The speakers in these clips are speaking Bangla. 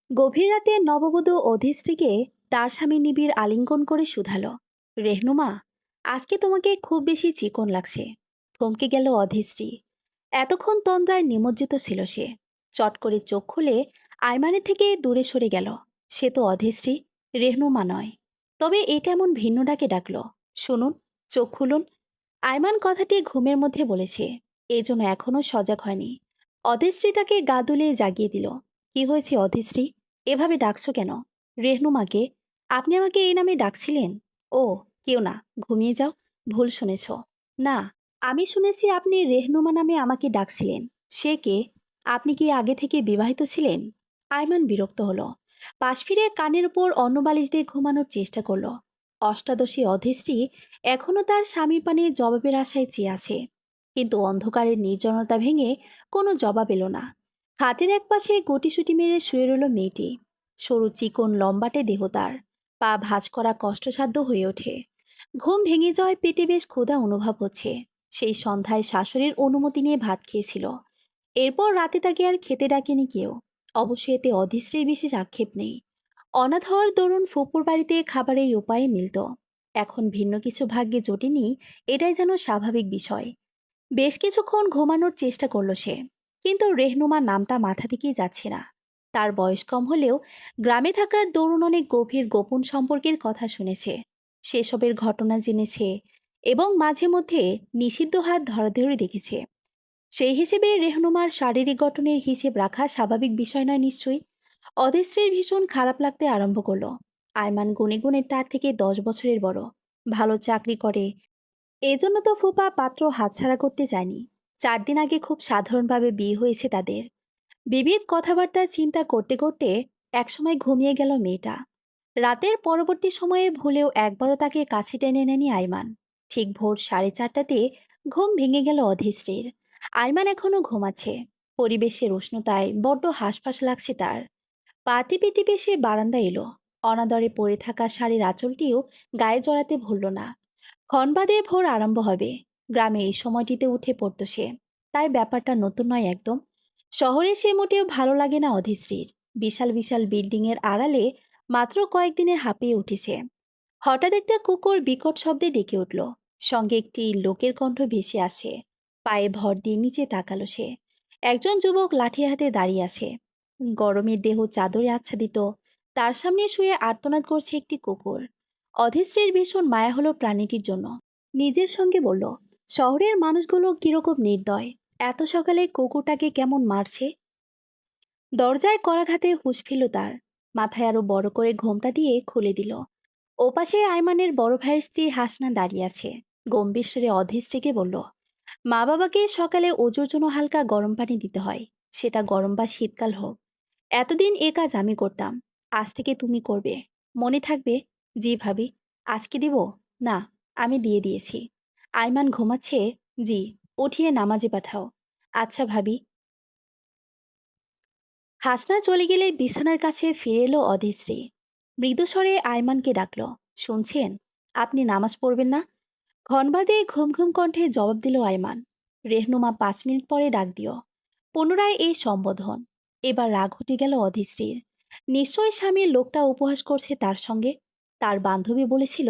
গভীর রাতে নববধূ অধিস্ত্রীকে তার স্বামী নিবিড় আলিঙ্গন করে শুধালো, রেহনুমা, আজকে তোমাকে খুব বেশি চিকন লাগছে। থমকে গেল অধিস্ত্রী। এতক্ষণ তন্দ্রায় নিমজ্জিত ছিল সে। চট করে চোখ খুলে আইমানের থেকে দূরে সরে গেল। সে তো অধিস্ত্রী, রেহনুমা নয়। তবে এ কেমন ভিন্ন ডাকে ডাকলো? শুনুন, চোখ খুলুন। আইমান কথাটি ঘুমের মধ্যে বলেছে, এই জন্য এখনো সজাগ হয়নি। অধিস্ত্রী তাকে গা দুলিয়ে জাগিয়ে দিল। কি হয়েছে অধিস্ত্রী, এভাবে ডাকছো কেন? রেহনুমাকে? আপনি আমাকে এই নামে ডাকছিলেন? ও, কেউ না, ঘুমিয়ে যাও। ভুল শুনেছ। না, আমি শুনেছি আপনি রেহনুমা নামে আমাকে ডাকছিলেন। সে কে? আপনি কি আগে থেকে বিবাহিত ছিলেন? আয়মান বিরক্ত হলো। পাশ ফিরে কানের উপর অন্য বালিশ দিয়ে ঘুমানোর চেষ্টা করলো। অষ্টাদশী অধিস্ত্রী এখনো তার স্বামীর পানে জবাবের আশায় চেয়ে আছে। কিন্তু অন্ধকারের নির্জনতা ভেঙে কোনো জবাব এলো না। খাটের একপাশে গুটিসুটি মেরে শুয়ে রইল মেয়েটি। সরু চিকন লম্বাটে দেহ তার। পা ভাঁজ করা কষ্টসাধ্য হয়ে ওঠে। ঘুম ভেঙে যাওয়ায় পেটে বেশ ক্ষুধা অনুভব হচ্ছে। সেই সন্ধ্যায় শাশুড়ির অনুমতি নিয়ে ভাত খেয়েছিল। এরপর রাতে তাকে আর খেতে ডাকেনি কেউ। অবশ্য এতে অধিশ্রীর বিশেষ আক্ষেপ নেই। অনাথ হওয়ার দরুন ফুপুর বাড়িতে খাবার এই উপায়ে মিলত। এখন ভিন্ন কিছু ভাগ্যে জোটেনি, এটাই যেন স্বাভাবিক বিষয়। বেশ কিছুক্ষণ ঘুমানোর চেষ্টা করলো সে। কিন্তু রেহনুমার নামটা মাথা থেকেই যাচ্ছে না। তার বয়স কম হলেও গ্রামে থাকার দরুন অনেক গভীর গোপন সম্পর্কের কথা শুনেছে। সেসবের ঘটনা জেনেছে এবং মাঝে মধ্যে নিষিদ্ধ হাত ধরাধরি দেখেছে। সেই হিসেবে রেহনুমার শারীরিক গঠনের হিসেব রাখা স্বাভাবিক বিষয় নয় নিশ্চয়ই। অধিশ্রীর ভীষণ খারাপ লাগতে আরম্ভ করলো। আয়মান গুনে গুনে তার থেকে 10 বছরের বড়। ভালো চাকরি করে। এজন্য তো ফুপা পাত্র হাতছাড়া করতে চায়নি। 4 দিন আগে খুব সাধারণভাবে বিয়ে হয়েছে তাদের। বিবিধ কথাবার্তা চিন্তা করতে করতে একসময় ঘুমিয়ে গেল মেয়েটা। রাতের পরবর্তী সময়ে ভুলেও একবারও তাকে কাছে টেনে নেয়নি আইমান। ঠিক ভোর 4:30টাতে ঘুম ভেঙে গেল অধিশ্রীর। আইমান এখনো ঘুমাচ্ছে। পরিবেশের উষ্ণতায় বড্ড হাঁসফাঁস লাগছে তার। পা টিপে টিপে সে বারান্দা এলো। অনাদরে পড়ে থাকা শাড়ির আঁচলটিও গায়ে জড়াতে ভুলল না। ক্ষণবাদে ভোর আরম্ভ হবে। গ্রামে এই সময়টিতে উঠে পড়তো সে। তাই ব্যাপারটা নতুন নয় একদম। শহরে সে মোটেও ভালো লাগে না অধিশ্রীর। বিশাল বিশাল বিল্ডিং এর আড়ালে মাত্র কয়েকদিনে হাঁপিয়ে উঠেছে। হঠাৎ একটা কুকুর বিকট শব্দে ডেকে উঠল। সঙ্গে একটি লোকের কণ্ঠ ভেসে আসে। পায়ে ভর দিয়ে নিচে তাকালো সে। একজন যুবক লাঠি হাতে দাঁড়িয়ে আছে। গরমের দেহ চাদরে আচ্ছাদিত। তার সামনে শুয়ে আর্তনাদ করছে একটি কুকুর। অধিশ্রীর ভীষণ মায়া হলো প্রাণীটির জন্য। নিজের সঙ্গে বলল, শহরের মানুষগুলো কিরকম নির্দয়। এত সকালে কুকুরটাকে কেমন মারছে। দরজায় করাঘাতে হুঁশ ফিরল তার। মাথায় আরো বড় করে ঘোমটা দিয়ে খুলে দিল। ওপাশে আয়মানের বড় ভাইয়ের স্ত্রী হাসনা দাঁড়িয়ে আছে। গম্ভীর স্বরে অধিস্ত্রীকে বলল, মা বাবাকে সকালে অজুর জন্য হালকা গরম পানি দিতে হয়। সেটা গরম বা শীতকাল হোক। এতদিন এ কাজ আমি করতাম। আজ থেকে তুমি করবে। মনে থাকবে? জি ভাবি। আজকে দিব? না, আমি দিয়ে দিয়েছি। আয়মান ঘুমাচ্ছে? জি। উঠিয়ে নামাজে পাঠাও। আচ্ছা ভাবি। হাসনা চলে গেলে বিছানার কাছে ফিরে এলো অধিশ্রী। মৃদুস্বরে আয়মানকে ডাকল, শুনছেন? আপনি নামাজ পড়বেন না? ক্ষণবাদে ঘুম ঘুম কণ্ঠে জবাব দিল আয়মান, রেহনুমা 5 মিনিট পরে ডাক দিও। পুনরায় এই সম্বোধন। এবার রাগ উঠে গেল অধিশ্রীর। নিশ্চয়ই স্বামীর লোকটা উপহাস করছে তার সঙ্গে। তার বান্ধবী বলেছিল,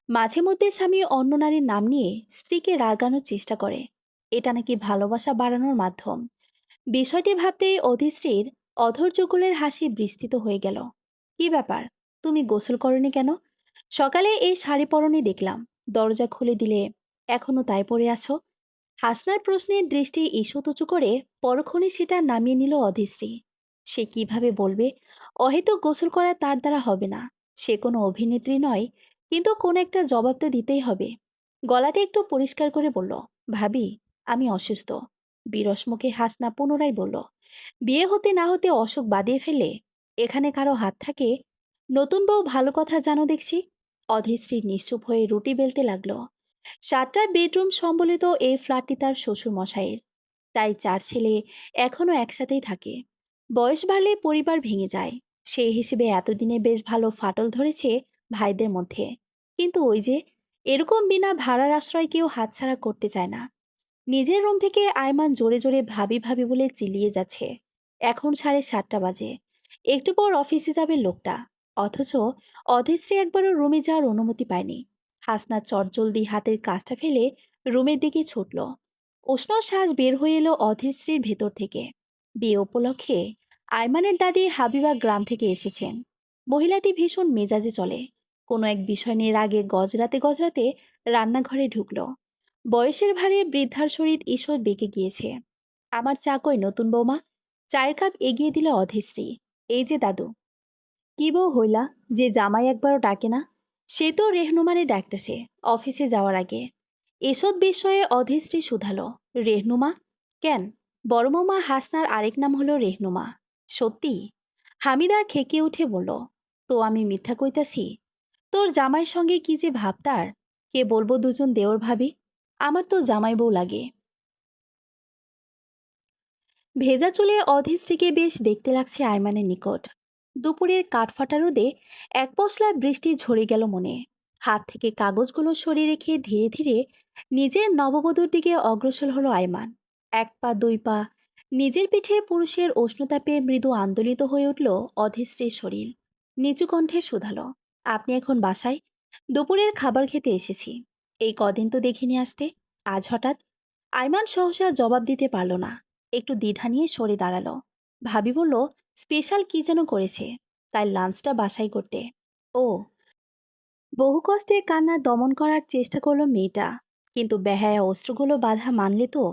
মাঝে মধ্যে স্বামী অন্য নারীর নাম নিয়ে স্ত্রীকে রাগানোর চেষ্টা করে। এটা নাকি ভালোবাসা বাড়ানোর মাধ্যম। বিষয়টি ভাবতেই অধিশ্রীর অধৈর্যকুলের হাসি বিস্তৃত হয়ে গেল। কি ব্যাপার, তুমি গোসল করনি কেন? সকালে এই শাড়ি পরনে দেখলাম। দরজা খুলে দিলে, এখনো তাই পরে আছো? হাসনার প্রশ্নে দৃষ্টি ঈষৎ উঁচু করে পরক্ষণে সেটা নামিয়ে নিল অধিশ্রী। সে কিভাবে বলবে অহেতুক গোসল করা তার দ্বারা হবে না। সে কোনো অভিনেত্রী নয়, কিন্তু কোনো একটা জবাব তো দিতেই হবে। গলাটা একটু পরিষ্কার করে বলল, ভাবি, আমি অসুস্থ। বিরস মুখে হাসনা পুনরায় বলল, বিয়ে হতে না হতে অসুখ বাদিয়ে ফেলে এখানে কারো হাত থাকে? নতুন বউ ভালো কথা জানো দেখছি। অধিশ্রী নিশ্চুপ হয়ে রুটি বেলতে লাগলো। 7টা বেডরুম সম্বলিত এই ফ্ল্যাটটি তার শ্বশুর মশাইয়ের। তাই 4 ছেলে এখনো একসাথেই থাকে। বয়স বাড়লে পরিবার ভেঙে যায়। সেই হিসেবে এতদিনে বেশ ভালো ফাটল ধরেছে ভাইদের মধ্যে। কিন্তু ওই যে, এরকম বিনা ভাড়ার আশ্রয় কেউ হাতছাড়া করতে চায় না। নিজের রুম থেকে আয়মান জোরে জোরে ভাবি ভাবি বলে চিল্লিয়ে যাচ্ছে। এখন 7:30 বাজে। একটু পর অফিসে যাবে লোকটা, অথচ অধীরশ্রী একবারও রুমে যাওয়ার অনুমতি পায়নি। হাসনা চটজলদি হাতের কাজটা ফেলে রুমের দিকে ছুটল। উষ্ণ শ্বাস বের হয়ে এলো অধীরশ্রীর ভেতর থেকে। বিয়ে উপলক্ষে আয়মানের দাদি হাবিবা গ্রাম থেকে এসেছেন। মহিলাটি ভীষণ মেজাজে চলে। কোনো এক বিষয় নিয়ে রাগে গজরাতে গজরাতে রান্নাঘরে ঢুকলো। বয়সের ভারে বৃদ্ধার শরীর ঈষৎ বেঁকে গিয়েছে। আমার চা কই নতুন বৌমা? চায়ের কাপ এগিয়ে দিল অধীশ্রী। এই যে দাদু। কি বউ হইলা, যে জামাই একবারও ডাকে না? সে তো রেহনুমারে ডাকতেছে অফিসে যাওয়ার আগে। এসব বিষয়ে অধীশ্রী শুধালো। রেহনুমা? কেন? বড় বৌমা হাসনার আরেক নাম হলো রেহনুমা। সত্যি? হামিদা খেকে উঠে বলল। তো আমি মিথ্যা কইতাছি? তোর জামাইয়ের সঙ্গে কি যে ভাব তার! কে বলবো দুজন দেওর ভাবি। আমার তো জামাই বউ লাগে। ভেজা চুলে অধীশ্রীকে বেশ দেখতে লাগছে আয়মানের নিকট। দুপুরের কাঠফাটা রোদে এক পশলা বৃষ্টি ঝরে গেল মনে। হাত থেকে কাগজগুলো সরিয়ে রেখে ধীরে ধীরে নিজের নববধূর দিকে অগ্রসর হলো আয়মান। এক পা দুই পা, নিজের পিঠে পুরুষের উষ্ণতাপে মৃদু আন্দোলিত হয়ে উঠল অধীশ্রীর শরীর। নিচু কণ্ঠে শুধালো। আপনি এখন বাসায়? দুপুরের খাবার খেতে এসেছি। এই কদিন তো দেখিনি আসতে, আজ হঠাৎ? আয়মান সহসা জবাব দিতে পারল না। একটু দ্বিধা নিয়ে সরে দাঁড়ালো। ভাবি বলল, স্পেশাল কি যেন করেছে, তাই লাঞ্চটা বাসাই করতে। ও। বহু কষ্টে কান্না দমন করার চেষ্টা করলো মেয়েটা, কিন্তু বেহায়া অস্ত্রগুলো বাধা মানলে তো।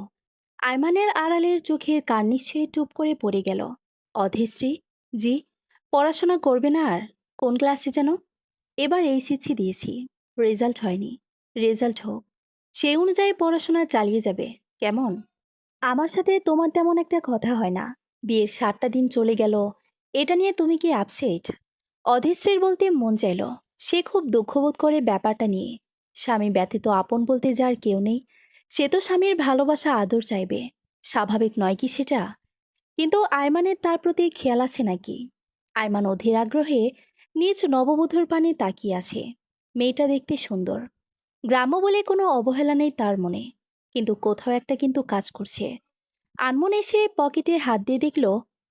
আয়মানের আড়ালের চোখের কার্নিশ ছুঁয়ে টুপ করে পড়ে গেল। অধীশ্রী? জি। পড়াশোনা করবে না আর? কোন ক্লাসে যেন? এবার এইচএসসি দিয়েছি, রেজাল্ট হয়নি। রেজাল্ট হোক, সেই অনুযায়ী পড়াশোনা চালিয়ে যাবে। কেমন? আমার সাথে তোমার তেমন একটা কথা হয় না। বিয়ের 7টা দিন চলে গেল, এটা নিয়ে তুমি কি আপসেট? অধীশ্রীর বলতে মন চাইল। সে খুব দুঃখবোধ করে ব্যাপারটা নিয়ে। স্বামী ব্যতীত আপন বলতে যার কেউ নেই, সে তো স্বামীর ভালোবাসা আদর চাইবে। স্বাভাবিক নয় কি সেটা? কিন্তু আয়মানের তার প্রতি খেয়াল আছে নাকি? আয়মান অধীর আগ্রহে নিজ নববধূর পানে তাকিয়ে আছে। মেয়েটা দেখতে সুন্দর। গ্রাম্য বলে কোনো অবহেলা নেই তার মনে। কিন্তু কোথাও একটা কিন্তু কাজ করছে। আনমনে সে পকেটে হাত দিয়ে দেখল,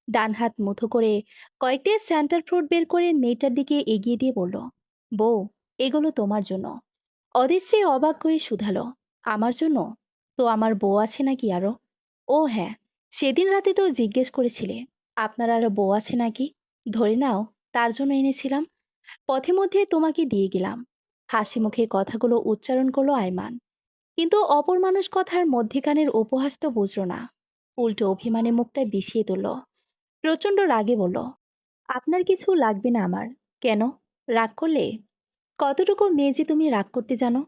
ডান হাত মুঠো করে কয়েকটি সেন্টার ফ্রুট বের করে মেয়েটার দিকে এগিয়ে দিয়ে বলল, বউ, এগুলো তোমার জন্য। অধীশ্রী অবাক হয়ে শুধালো। আমার জন্য? তো আমার বউ আছে নাকি আরো? ও হ্যাঁ, সেদিন রাতে তো জিজ্ঞেস করেছিলে আপনার আরো বউ আছে নাকি। ধরে নাও, তার জন্য এনেছিলাম। পথে মধ্যে তোমাকে দিয়ে গেলাম। হাসি মুখে কথাগুলো উচ্চারণ করলো আয়মান। কিন্তু অপর মানুষ কথার মধ্যেখানের উপহাস তো বুঝল না। উল্টো অভিমানে মুখটা বিষিয়ে তুলল। প্রচণ্ড রাগে বলল, আপনার কিছু লাগবে না আমার। কেন? রাগ করলে? কতটুকু মেয়ে যে তুমি রাগ করতে জানো?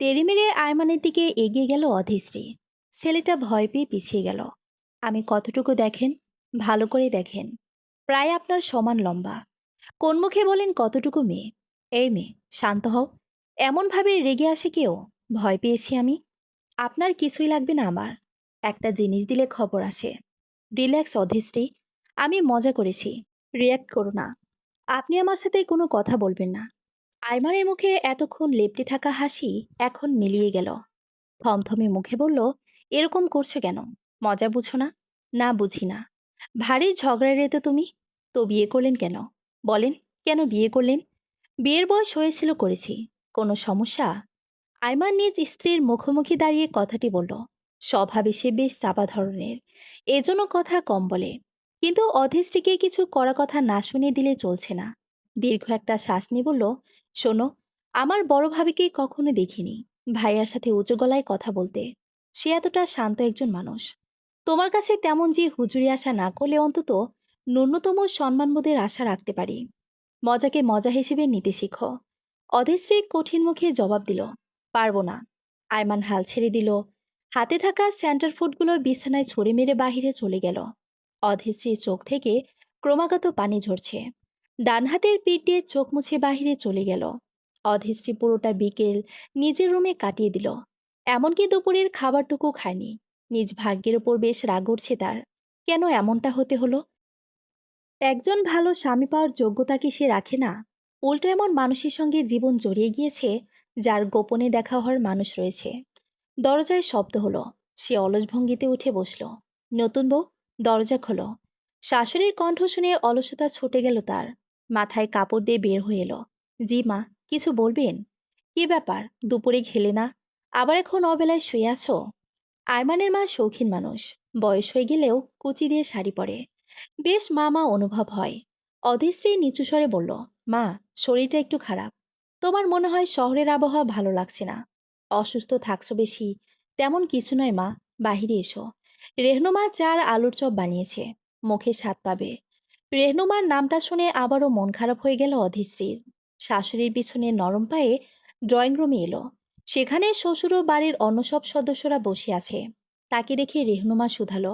তেড়ে মেরে আয়মানের দিকে এগিয়ে গেল অধীশ্রী। ছেলেটা ভয় পেয়ে পিছিয়ে গেল। আমি কতটুকু দেখেন? ভালো করে দেখেন। প্রায় আপনার সমান লম্বা। কোন মুখে বলেন কতটুকু মেয়ে? এই মেয়ে, শান্ত হও। এমনভাবে রেগে আসে কেউ? ভয় পেয়েছি আমি? আপনার কিছুই লাগবে না আমার। একটা জিনিস দিলে খবর আছে। রিল্যাক্স অধীশ্রী, আমি মজা করেছি। রিয়্যাক্ট করো না। আপনি আমার সাথে কোনো কথা বলবেন না। আইমানের মুখে এতক্ষণ লেপ্টে থাকা হাসি এখন মিলিয়ে গেল। থমথমে মুখে বলল, এরকম করছো কেন? মজা বুঝো না? না, বুঝি না। ভারী ঝগড়ারে তো তুমি। তো বিয়ে করলেন কেন? বলেন, কেন বিয়ে করলেন? বিয়ের বয়স হয়েছিল, করেছি। কোনো সমস্যা? আয়মান নিজ স্ত্রীর মুখোমুখি দাঁড়িয়ে কথাটি বলল। স্বভাবে সে বেশ চাপা ধরনের, এজন্য কথা কম বলে। কিন্তু অধীশ্রীকে কিছু কড়া কথা না শুনিয়ে দিলে চলছে না। দীর্ঘ একটা শ্বাস নিয়ে বলল, শোনো, আমার বড় ভাবিকে কখনো দেখিনি ভাইয়ার সাথে উঁচু গলায় কথা বলতে। সে এতটা শান্ত একজন মানুষ। তোমার কাছে তেমন যে হুজুরি আশা না করলে অন্তত ন্যূনতম সম্মানবোধের আশা রাখতে পারি। মজাকে মজা হিসেবে নিতে শিখো। অধীশ্রী কঠিন মুখে জবাব দিল, পারবো না। আয়মান হাল ছেড়ে দিল। হাতে থাকা সেন্টার ফুডগুলো বিছানায় ছড়ে মেরে বাহিরে চলে গেল। অধীশ্রীর চোখ থেকে ক্রমাগত পানি ঝরছে। ডান হাতের পিঠ দিয়ে চোখ মুছে বাহিরে চলে গেল। অধীশ্রী পুরোটা বিকেল নিজের রুমে কাটিয়ে দিল। এমনকি দুপুরের খাবারটুকু খায়নি। নিজ ভাগ্যের ওপর বেশ রাগ উঠছে তার। কেন এমনটা হতে হলো? একজন ভালো স্বামী পাওয়ার যোগ্যতা কি সে রাখে না? উল্টো এমন মানুষের সঙ্গে জীবন জড়িয়ে গিয়েছে, যার গোপনে দেখা হওয়ার মানুষ রয়েছে। দরজায় শব্দ হলো। সে অলস ভঙ্গিতে উঠে বসল। নতুন বউ, দরজা খোলো। শাশুড়ির কণ্ঠ শুনে অলসতা ছুটে গেল তার। মাথায় কাপড় দিয়ে বের হয়ে এলো। জি মা, কিছু বলবেন? কি ব্যাপার, দুপুরে খেলে না, আবার এখন অবেলায় শুয়ে আছো? আয়মানের মা শৌখিন মানুষ, বয়স হয়ে গেলেও কুচি দিয়ে শাড়ি পরে, বেশ মামা অনুভব হয়। অধিশ্রী নিচু স্বরে বলল, মা, শরীরটা একটু খারাপ। তোমার মনে হয় শহরের আবহাওয়া ভালো লাগছে না, অসুস্থ থাকছো বেশি। তেমন কিছু নয় মা, বাহিরে এসো। রেহনুমা চার আলুর চপ বানিয়েছে, মুখে স্বাদ পাবে। রেহনুমার নামটা শুনে আবারও মন খারাপ হয়ে গেল অধিশ্রীর। শাশুড়ির পিছনে নরম পায়ে ড্রয়িং রুমে এলো। সেখানে শ্বশুর ও বাড়ির অন্য সব সদস্যরা বসে আছে। তাকে দেখে রেহনুমা শুধালো,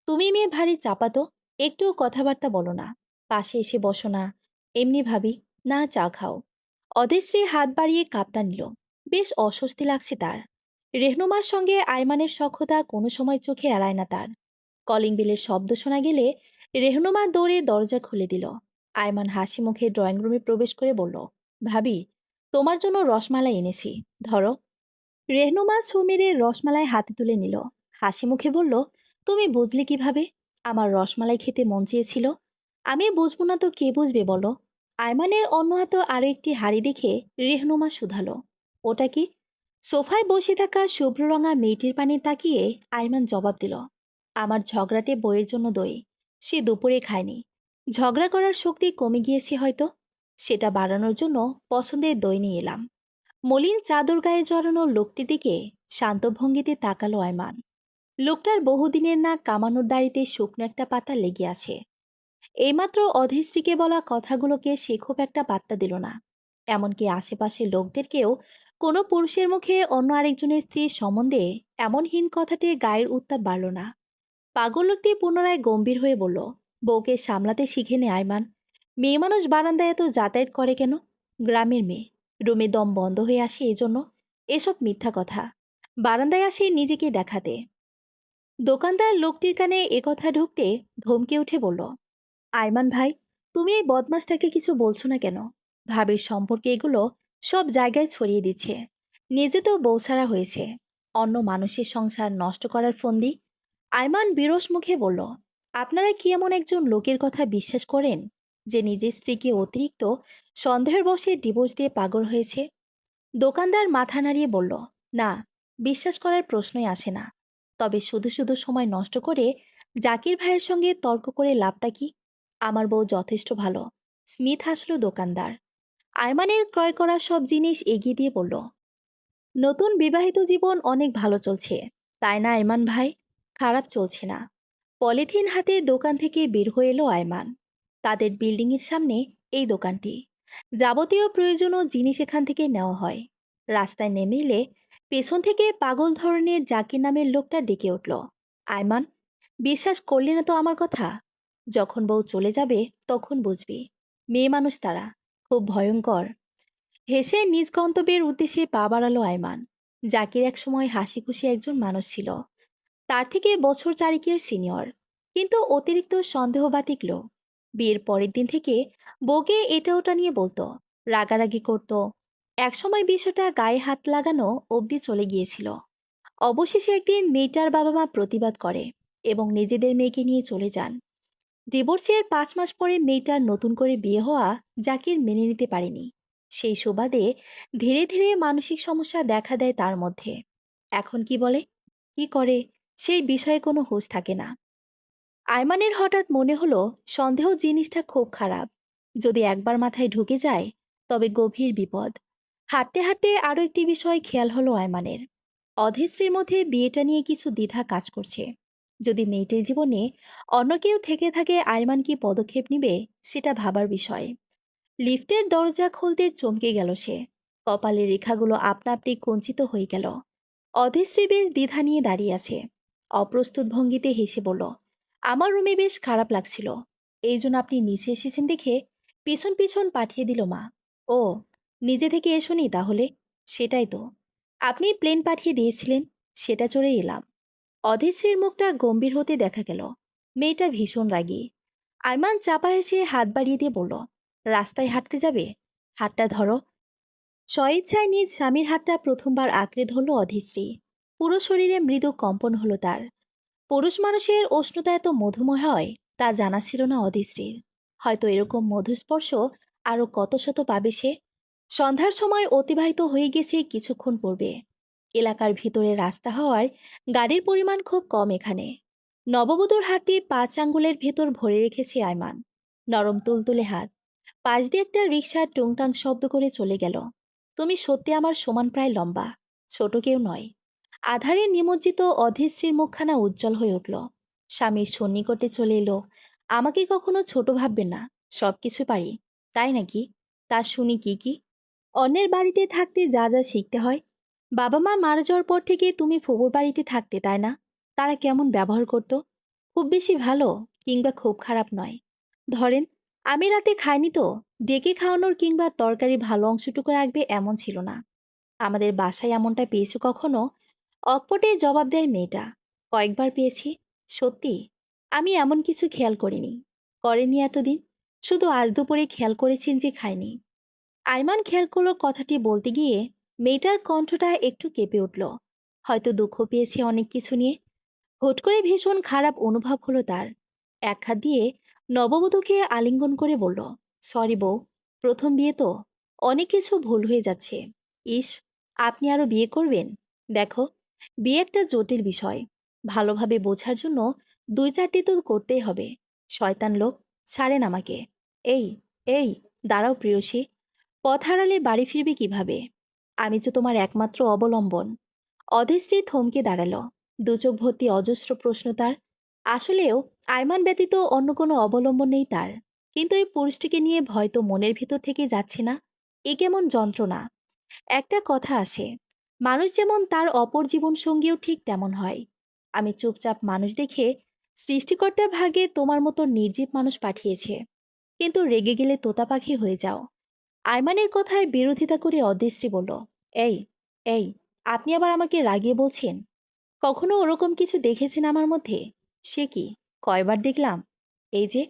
তুমি মেয়ে ভারী চাপাতো, একটু কথাবার্তা বলো না, পাশে এসে বসো না। এমনি ভাবি, না চা খাও। অদেশ্রী হাত বাড়িয়ে কাপটা নিল। বেশ অস্বস্তি লাগছে তার। রেহনুমার সঙ্গে আয়মানের সখ্যতা কোনো সময় চোখে এড়ায় না তার। কলিং বেলের শব্দ শোনা গেলে রেহনুমা দৌড়ে দরজা খুলে দিল। আয়মান হাসি মুখে ড্রয়িং রুমে প্রবেশ করে বলল, ভাবি, তোমার জন্য রসমালাই এনেছি, ধরো। রেহনুমা সুমিরে রসমালাই হাতে তুলে নিল। হাসি মুখে বলল, তুমি বুঝলে কিভাবে আমার রসমালাই খেতে মন চেয়েছিল? আমি বুঝবো না তো কে বুঝবে বলো? আয়মানের অন্য হাতে আরো একটি হাড়ি দেখে রেহনুমা শুধালো, ওটা কি? সোফায় বসে থাকা শুভ্র রঙা মেয়েটির পানে তাকিয়ে আয়মান জবাব দিল, আমার ঝগড়াটে বইয়ের জন্য দই। সে দুপুরে খায়নি, ঝগড়া করার শক্তি কমে গিয়েছে হয়তো, সেটা বাড়ানোর জন্য পছন্দের দই নিয়ে এলাম। মলিন চাদর গায়ে জড়ানো লোকটির দিকে শান্ত ভঙ্গিতে তাকালো আয়মান। লোকটার বহুদিনের না কামানোর দাড়িতে শুকনো একটা পাতা লেগে আছে। এইমাত্র অধিশ্রীকে বলা কথাগুলোকে সে খুব একটা পাত্তা দিল না। এমনকি আশেপাশের লোকদেরকেও কোনো পুরুষের মুখে অন্য আরেকজনের স্ত্রীর সম্বন্ধে এমন হীন কথাটি গায়ের উত্তাপ বাড়ল না। পাগল লোকটি পুনরায় গম্ভীর হয়ে বলল, বউকে সামলাতে শিখে নে আয়মান। মেয়ে মানুষ বারান্দায় এত যাতায়াত করে কেন? গ্রামের মেয়ে, রুমে দম বন্ধ হয়ে আসে এজন্য? এসব মিথ্যা কথা। বারান্দায় আসে নিজেকে দেখাতে। দোকানদার লোকটির কানে একথা ঢুকতে ধমকে উঠে বলল, আয়মান ভাই, তুমি এই বদমাসটাকে কিছু বলছো না কেন? ভাবির সম্পর্কে এগুলো সব জায়গায় ছড়িয়ে দিচ্ছে। নিজে তো বৌসারা হয়েছে, অন্য মানুষের সংসার নষ্ট করার ফন্দি। আয়মান বিরস মুখে বলল, আপনারা কি এমন একজন লোকের কথা বিশ্বাস করেন যে নিজের স্ত্রীকে অতিরিক্ত সন্দেহের বশে ডিভোর্স দিয়ে পাগল হয়েছে? দোকানদার মাথা নাড়িয়ে বলল, না, বিশ্বাস করার প্রশ্নই আসে না। তবে শুধু শুধু সময় নষ্ট করে জাকির ভাইয়ের সঙ্গে তর্ক করে লাভটা কি? আমার বউ যথেষ্ট ভালো। স্মিথ হাসল দোকানদার। আয়মানের ক্রয় করা সব জিনিস এগিয়ে দিয়ে বলল, নতুন বিবাহিত জীবন অনেক ভালো চলছে, তাই না আয়মান ভাই? খারাপ চলছে না। পলিথিন হাতে দোকান থেকে বের হয়ে এলো আয়মান। তাদের বিল্ডিংয়ের সামনে এই দোকানটি। যাবতীয় প্রয়োজনীয় জিনিস এখান থেকে নেওয়া হয়। রাস্তায় নেমে এলে পেছন থেকে পাগল ধরনের জাকির নামের লোকটা ডেকে উঠল, আয়মান, বিশ্বাস করলি না তো আমার কথা? যখন বউ চলে যাবে তখন বুঝবি। মেয়ে মানুষ তারা, খুব ভয়ঙ্কর। হেসে নিজ গন্তব্যের উদ্দেশ্যে পা বাড়ালো আয়মান। জাকির একসময় হাসি খুশি একজন মানুষ ছিল, তার থেকে বছর চারেকের সিনিয়র, কিন্তু অতিরিক্ত সন্দেহবাতিক লোক। বিয়ের পরের দিন থেকে বউকে এটা ওটা নিয়ে বলতো, রাগারাগি করত। একসময় বিষয়টা গায়ে হাত লাগানো অবধি চলে গিয়েছিল। অবশেষে একদিন মেয়েটার বাবা মা প্রতিবাদ করে এবং নিজেদের মেয়েকে নিয়ে চলে যান। ডিভোর্সের 5 মাস পরে মেয়েটার নতুন করে বিয়ে হওয়া জাকির মেনে নিতে পারেনি। সেই সুবাদে ধীরে ধীরে মানসিক সমস্যা দেখা দেয় তার মধ্যে। এখন কি বলে, কি করে, সেই বিষয়ে কোনো হুঁশ থাকে না। আয়মানের হঠাৎ মনে হলো সন্দেহ জিনিসটা খুব খারাপ। যদি একবার মাথায় ঢুকে যায় তবে গভীর বিপদ। হাঁটতে হাঁটতে আরও একটি বিষয় খেয়াল হলো আয়মানের। অধীশ্রীর মধ্যে বিয়েটা নিয়ে কিছু দ্বিধা কাজ করছে। যদি মেয়েটির জীবনে অন্য কেউ থেকে থাকে আয়মান কি পদক্ষেপ নিবে, সেটা ভাবার বিষয়। লিফটের দরজা খুলতে চমকে গেল সে। কপালের রেখাগুলো আপনা আপনি কুঞ্চিত হয়ে গেল। অধীশ্রী বেশ দ্বিধা নিয়ে দাঁড়িয়ে আছে। অপ্রস্তুত ভঙ্গিতে হেসে বলল, আমার রুমে বেশ খারাপ লাগছিল, এই জন্য আপনি নিচে এসেছেন দেখে পিছন পিছন পাঠিয়ে দিল মা। ও, নিজে থেকে এসোনি তাহলে? সেটাই তো, আপনি প্লেন পাঠিয়ে দিয়েছিলেন, সেটা চড়ে এলাম। অধীশ্রীর মুখটা গম্ভীর হতে দেখা গেল। মেয়েটা ভীষণ রাগী। আয়মান চাপা এসে হাত বাড়িয়ে দিয়ে বলল, রাস্তায় হাঁটতে যাবে? হাতটা ধরো। স্বইচ্ছায় নিজ স্বামীর হাতটা প্রথমবার আঁকড়ে ধরল অধীশ্রী। পুরো শরীরে মৃদু কম্পন হলো তার। পুরুষ মানুষের উষ্ণতা এত মধুময় হয়, তা জানা ছিল না অধিশ্রীর। হয়তো এরকম মধুস্পর্শ আরো কত শত পাবে সে। সন্ধ্যার সময় অতিবাহিত হয়ে গেছে কিছুক্ষণ পূর্বে। এলাকার ভিতরে রাস্তা হওয়ার গাড়ির পরিমাণ খুব কম এখানে। নববধূর হাতটি 5 আঙ্গুলের ভেতর ভরে রেখেছে আয়মান। নরম তুলতুলে হাত। পাশ দিয়ে একটা রিকশা টুংটাং শব্দ করে চলে গেল। তুমি সত্যি আমার সমান প্রায় লম্বা, ছোট কেউ নয়। আধারে নিমজ্জিত অধিশ্রীর মুখখানা উজ্জ্বল হয়ে উঠল। স্বামীর সন্নিকটে চলে এলো। আমাকে কখনো ছোট ভাববেন না, সবকিছু পারি। তাই নাকি? তা শুনি কি কি? অন্যের বাড়িতে থাকতে যা যা শিখতে হয়। বাবা মা মারা যাওয়ার পর থেকে তুমি ফুপুর বাড়িতে থাকতে, তাই না? তারা কেমন ব্যবহার করতো? খুব বেশি ভালো, কিংবা খুব খারাপ নয়। ধরেন, আমি রাতে খাইনি তো ডেকে খাওয়ানোর কিংবা তরকারি ভালো অংশটুকু রাখবে এমন ছিল না। আমাদের বাসায় এমনটা পেয়েছো কখনো? অকপটে জবাব দেয় মেয়েটা। কয়েকবার পেয়েছি। সত্যি? আমি এমন কিছু খেয়াল করিনি। করেনি এতদিন? শুধু আজ দুপুরে খেয়াল করেছেন যে খাইনি। আইমান খেয়াল করলো কথাটি বলতে গিয়ে মেয়েটার কণ্ঠটা একটু কেঁপে উঠল। হয়তো দুঃখ পেয়েছে অনেক কিছু নিয়ে। হুট করে ভীষণ খারাপ অনুভব হলো তার। এক হাত দিয়ে নববধূকে আলিঙ্গন করে বলল, সরি বউ, প্রথম বিয়ে তো, অনেক কিছু ভুল হয়ে যাচ্ছে। ইস, আপনি আরো বিয়ে করবেন? দেখো, বিয়ে একটা জটিল বিষয়। ভালোভাবে বোঝার জন্য 2-4টি তো করতেই হবে। শয়তান লোক, ছাড়েন আমাকে। এই, এই, দাঁড়াও প্রিয়সী। পথ হারালে বাড়ি ফিরবে কিভাবে? আমি তো তোমার একমাত্র অবলম্বন। অধীরশ্রী থমকে দাঁড়ালো। দুচোখ ভর্তি অজস্র প্রশ্ন তার। আসলেও আয়মান ব্যতীত অন্য কোনো অবলম্বন নেই তার। কিন্তু এই পুরুষটিকে নিয়ে ভয় তো মনের ভিতর থেকে যাচ্ছে না। এ কেমন যন্ত্রণা! একটা কথা আছে, মানুষ যেমন তার অপর জীবন সঙ্গীও ঠিক তেমন হয়। আমি চুপচাপ মানুষ দেখে সৃষ্টিকর্তা ভাগে তোমার মতো নির্জীব মানুষ পাঠিয়েছে। কিন্তু রেগে গেলে তোতা পাখি হয়ে যাও। আয়মানের কথায় বিরোধিতা করে অদৃষ্টি বলল, এই, এই, আপনি আবার আমাকে রাগিয়ে বলছেন? কখনো ওরকম কিছু দেখেছেন আমার মধ্যে? সে কি, কয়বার দেখলাম? এই যে,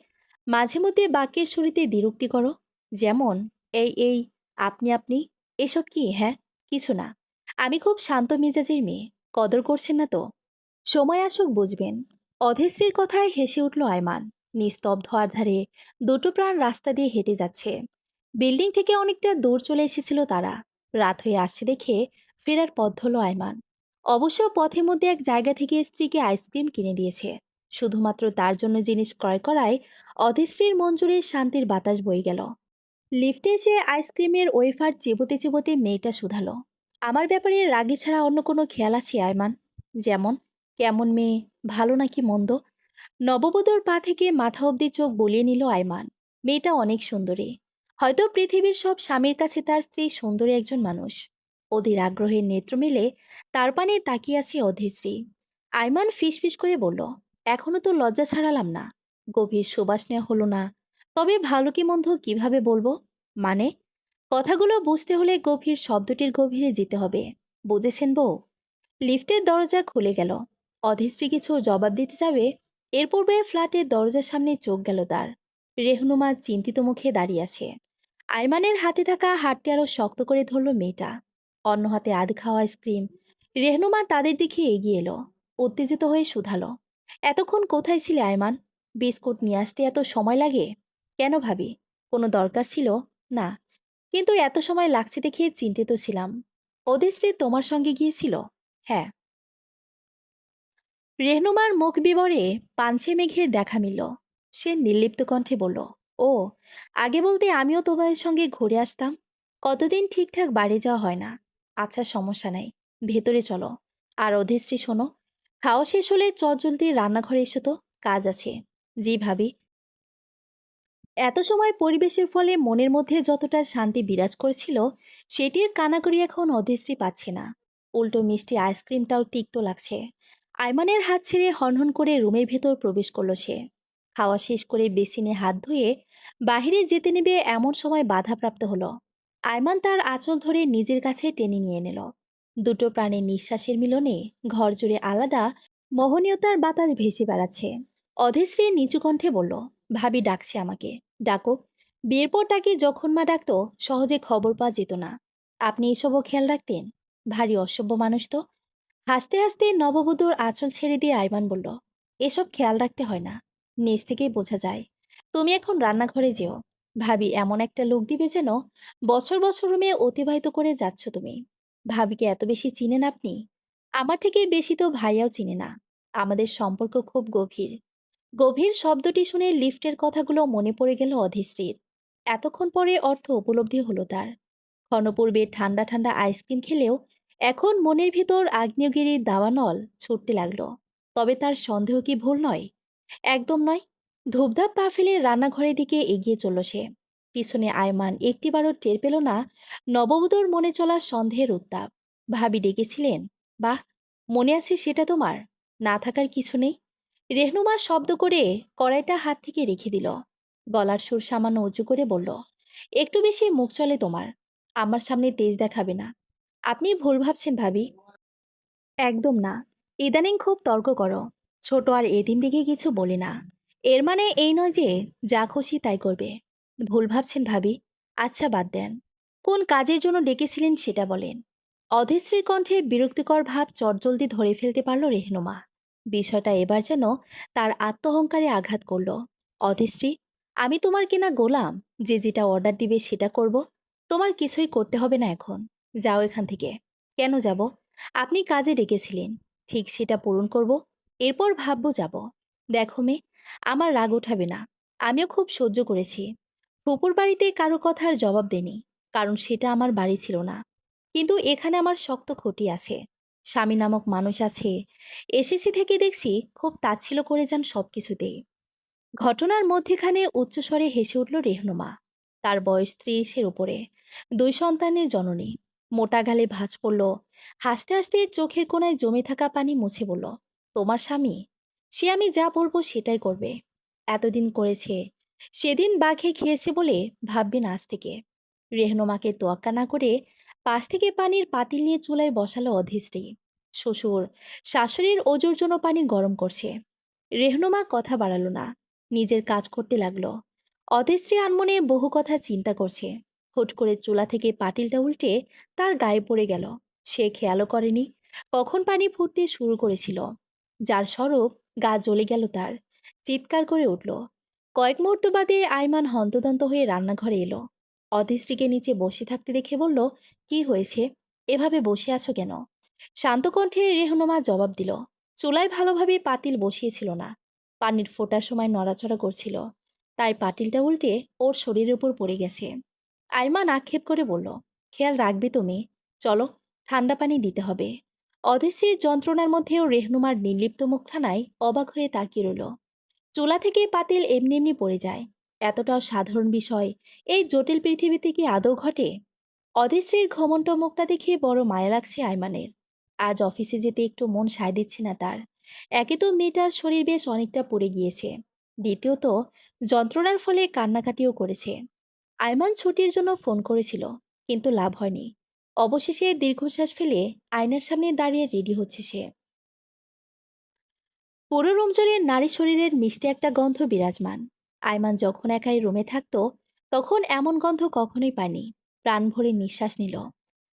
মাঝে মধ্যে বাক্যের শুরুতে দ্বিরুক্তি করো। যেমন, এই, আপনি, এসব কি? হ্যাঁ, কিছু না। আমি খুব শান্ত মেজাজের মেয়ে। কদর করছেন না তো? সময় আসুক বুঝবেন। অধেশ্রীর কথায় হেসে উঠল আয়মান। নিস্তব্ধ আধারে দুটো প্রাণ রাস্তা দিয়ে হেঁটে যাচ্ছে। বিল্ডিং থেকে অনেকটা দূর চলে এসেছিল তারা। রাত হয়ে আসছে দেখে ফেরার পথ ধরল আয়মান। অবশ্য পথের মধ্যে এক জায়গা থেকে স্ত্রীকে আইসক্রিম কিনে দিয়েছে। শুধুমাত্র তার জন্য জিনিস ক্রয় করায় অধেশ্রীর মন জুড়ে শান্তির বাতাস বয়ে গেল। লিফটে এসে আইসক্রিমের ওয়েফার চিবোতে চিবোতে মেয়েটা শুধালো, আমার ব্যাপারে রাগে ছাড়া অন্য কোনো খেয়াল আছে আয়মান? যেমন, কেমন মেয়ে, ভালো নাকি মন্দ? নববধূর পা থেকে মাথা অবধি চোখ বলিয়ে নিল আয়মান। মেয়েটা অনেক সুন্দরী। হয়তো পৃথিবীর সব স্বামীর কাছে তার স্ত্রী সুন্দরী একজন মানুষ। অধীর আগ্রহের নেত্র মেলে তার পানে তাকিয়ে আছে অধীশ্রী। আয়মান ফিসফিস করে বলল, এখনো তো লজ্জা ছাড়ালাম না। গভীর সুবাস নেওয়া হলো না। তবে ভালো কি মন্দ কিভাবে বলবো? মানে, কথাগুলো বুঝতে হলে গভীর শব্দটির গভীরে যেতে হবে। বুঝেছেন বউ? লিফটের দরজা খুলে গেল। অধীশ্রী কিছু জবাব দিতে যাবে, এর পূর্বে ফ্ল্যাটের দরজার সামনে চোখ গেল তার। রেহনুমা চিন্তিত মুখে দাঁড়িয়ে আছে। আইমানের হাতে থাকা হাতটি আরো শক্ত করে ধরল মেয়েটা। অন্য হাতে আধ খাওয়া আইসক্রিম। রেহনুমা তাদের দিকে এগিয়ে এলো। উত্তেজিত হয়ে শুধালো, এতক্ষণ কোথায় ছিলে আয়মান? বিস্কুট নিয়ে আসতে এত সময় লাগে? কেন ভাবি, কোনো দরকার ছিল? না, কিন্তু এত সময় লাগছে দেখে চিন্তিত ছিলাম। অধীশ্রী তোমার সঙ্গে গিয়েছিল? হ্যাঁ। রেহনুমার মুখ বিবরে পাঞ্চে মেঘের দেখা মিলল। সে নির্লিপ্ত কণ্ঠে বলল, ও, আগে বলতে আমিও তোমাদের সঙ্গে ঘুরে আসতাম। কতদিন ঠিকঠাক বাড়ি যাওয়া হয় না। আচ্ছা, সমস্যা নাই, ভেতরে চলো। আর অধীশ্রী শোনো, খাওয়া শেষ হলে চটজলদি রান্নাঘরে এসো তো, কাজ আছে। জি ভাবি। এত সময় পরিবেশের ফলে মনের মধ্যে যতটা শান্তি বিরাজ করেছিল, সেটির কানাকড়ি এখন অধীশ্রী পাচ্ছে না। উল্টো মিষ্টি আইসক্রিমটাও তিক্ত লাগছে। আয়মানের হাত ছেড়ে হনহন করে রুমের ভেতর প্রবেশ করলো সে। খাওয়া শেষ করে বেসিনে হাত ধুয়ে বাহিরে যেতে নেবে এমন সময় বাধাপ্রাপ্ত হলো। আয়মান তার আঁচল ধরে নিজের কাছে টেনে নিয়ে নিল। দুটো প্রাণের নিঃশ্বাসের মিলনে ঘর জুড়ে আলাদা মোহনীয়তার বাতাস ভেসে বেড়াচ্ছে। অধীশ্রী নিচু কণ্ঠে বলল, ভাবি ডাকছে আমাকে। ডাকুক। বিয়ের পর তাকে যখন মা ডাকতো সহজে খবর পাওয়া যেত না। আপনি এসবও খেয়াল রাখতেন? ভারী অসভ্য মানুষ তো। হাসতে হাসতে নববধূর আঁচল ছেড়ে দিয়ে আইমান বলল, এসব খেয়াল রাখতে হয় না। নিজ থেকেই বোঝা যায়। তুমি এখন রান্নাঘরে যেও। ভাবি এমন একটা লোক দিবে যেন বছর বছর রুমে অতিবাহিত করে যাচ্ছ তুমি। ভাবিকে এত বেশি চিনেন আপনি? আমার থেকে বেশি তো ভাইয়াও চিনে না। আমাদের সম্পর্ক খুব গভীর। গভীর শব্দটি শুনে লিফটের কথাগুলো মনে পড়ে গেল অধিশ্রীর। এতক্ষণ পরে অর্থ উপলব্ধি হলো তার। ক্ষণপূর্বে ঠান্ডা ঠান্ডা আইসক্রিম খেলেও এখন মনের ভিতর আগ্নেয়গিরির দাবানল ছুটতে লাগলো। তবে তার সন্দেহ কি ভুল নয়? একদম নয়। ধূপধাপ পা ফেলে রান্নাঘরের দিকে এগিয়ে চলল সে। পিছনে আয়মান একটিবারও টের পেল না নববধূর মনে চলা সন্দেহের উত্তাপ। ভাবি ডেকেছিলেন? বাহ, মনে আছে সেটা তোমার? না থাকার কিছু নেই। রেহনুমা শব্দ করে কড়াইটা হাত থেকে রেখে দিল। গলার সুর সামান্য উঁচু করে বলল, একটু বেশি মুখ চলে তোমার। আমার সামনে তেজ দেখাবে না। আপনি ভুল ভাবছেন ভাবি। একদম না। ইদানিং খুব তর্ক করো। ছোট আর এতিম দিকে কিছু বলি না। এর মানে এই নয় যে যা খুশি তাই করবে। ভুল ভাবছেন ভাবি। আচ্ছা বাদ দেন। কোন কাজের জন্য ডেকেছিলেন সেটা বলেন। অধীশ্রীর কণ্ঠে বিরক্তিকর ভাব চটজলদি ধরে ফেলতে পারল রেহনুমা। বিষয়টা এবার যেন তার আত্মহংকারে আঘাত করল। অধীশ্রী, আমি তোমার কেনা গোলাম যে যেটা অর্ডার দিবে সেটা করব? তোমার কিছুই করতে হবে না এখন। যাও এখান থেকে। কেন যাব? আপনি কাজে ডেকেছিলেন, ঠিক সেটা পূরণ করব। এরপর ভাববো যাব। দেখো মেয়ে, আমার রাগ ওঠাবে না। আমিও খুব সহ্য করেছি। ফুপুর বাড়িতে কারো কথার জবাব দেনি, কারণ সেটা আমার বাড়ি ছিল না। কিন্তু এখানে আমার শক্ত খুঁটি আছে। স্বামী নামক মানুষ আছে। এসেছি থেকে দেখছি খুব তাচ্ছিল্য করে যান সবকিছুতেই। ঘটনার মধ্যেখানে উচ্চস্বরে হেসে উঠল রেহনুমা। তার বয়স ৩০-এর উপরে। ২ সন্তানের জননী। মোটা গালে ভাঁজ পড়ল। হাসতে হাসতে চোখের কোণায় জমে থাকা পানি মুছে বলল, তোমার স্বামী? সে আমি যা বলবো সেটাই করবে। এতদিন করেছে। সেদিন বাঘে খেয়েছে বলে ভাববেন আজ থেকে। রেহনুমাকে তোয়াক্কা না করে পাশ থেকে পানির পাতিল নিয়ে চুলায় বসালো অধিশ্রী। শ্বশুর শাশুড়ির ওজোর জন্য পানি গরম করছে। রেহনুমা কথা বাড়ালো না। নিজের কাজ করতে লাগলো। অতশ্রী আনমনে বহু কথা চিন্তা করছে। হুট করে চুলা থেকে পাতিলটা উল্টে তার গায়ে পড়ে গেল। সে খেয়ালও করেনি কখন পানি ফুটতে শুরু করেছিল। যার স্বরূপ গা জ্বলে গেল তার। চিৎকার করে উঠল। কয়েক মুহূর্ত বাদে আইমান হন্তদন্ত হয়ে রান্নাঘরে এলো। অতশ্রীকে নিচে বসে থাকতে দেখে বলল, কি হয়েছে? এভাবে বসে আছো কেন? শান্ত কণ্ঠে রেহনুমা জবাব দিল, চুলায় ভালোভাবে পাতিল বসিয়েছিল না। পানির ফোটার সময় নড়াচড়া করছিল, তাই পাতিলটা উল্টে ওর শরীরের উপর পড়ে গেছে। আইমান আক্ষেপ করে বলল, খেয়াল রাখবে তুমি। চলো, ঠান্ডা পানি দিতে হবে। অদেশে যন্ত্রণার মধ্যেও রেহনুমার নির্লিপ্ত মুখখানায় অবাক হয়ে তাকিয়ে রইল। চুলা থেকে পাতিল এমনি এমনি পড়ে যায়, এতটাও সাধারণ বিষয় এই জটিল পৃথিবীতে কি আদৌ ঘটে? অদেশ্রীর ঘমণ্ড মুখটা দেখে বড় মায়া লাগছে আইমানের। আজ অফিসে যেতে একটু মন সায় দিচ্ছে না তার। একে তো মেয়েটার শরীর বেশ অনেকটা পড়ে গিয়েছে, দ্বিতীয়ত যন্ত্রণার ফলে কান্নাকাটিও করেছে। আইমান ছুটির জন্য ফোন করেছিল, কিন্তু লাভ হয়নি। অবশেষে দীর্ঘশ্বাস ফেলে আয়নার সামনে দাঁড়িয়ে রেডি হচ্ছে সে। পুরো রুম জুড়ে নারী শরীরের মিষ্টি একটা গন্ধ বিরাজমান। আয়মান যখন একাই রুমে থাকতো তখন এমন গন্ধ কখনোই পায়নি। প্রাণ ভরে নিঃশ্বাস নিল।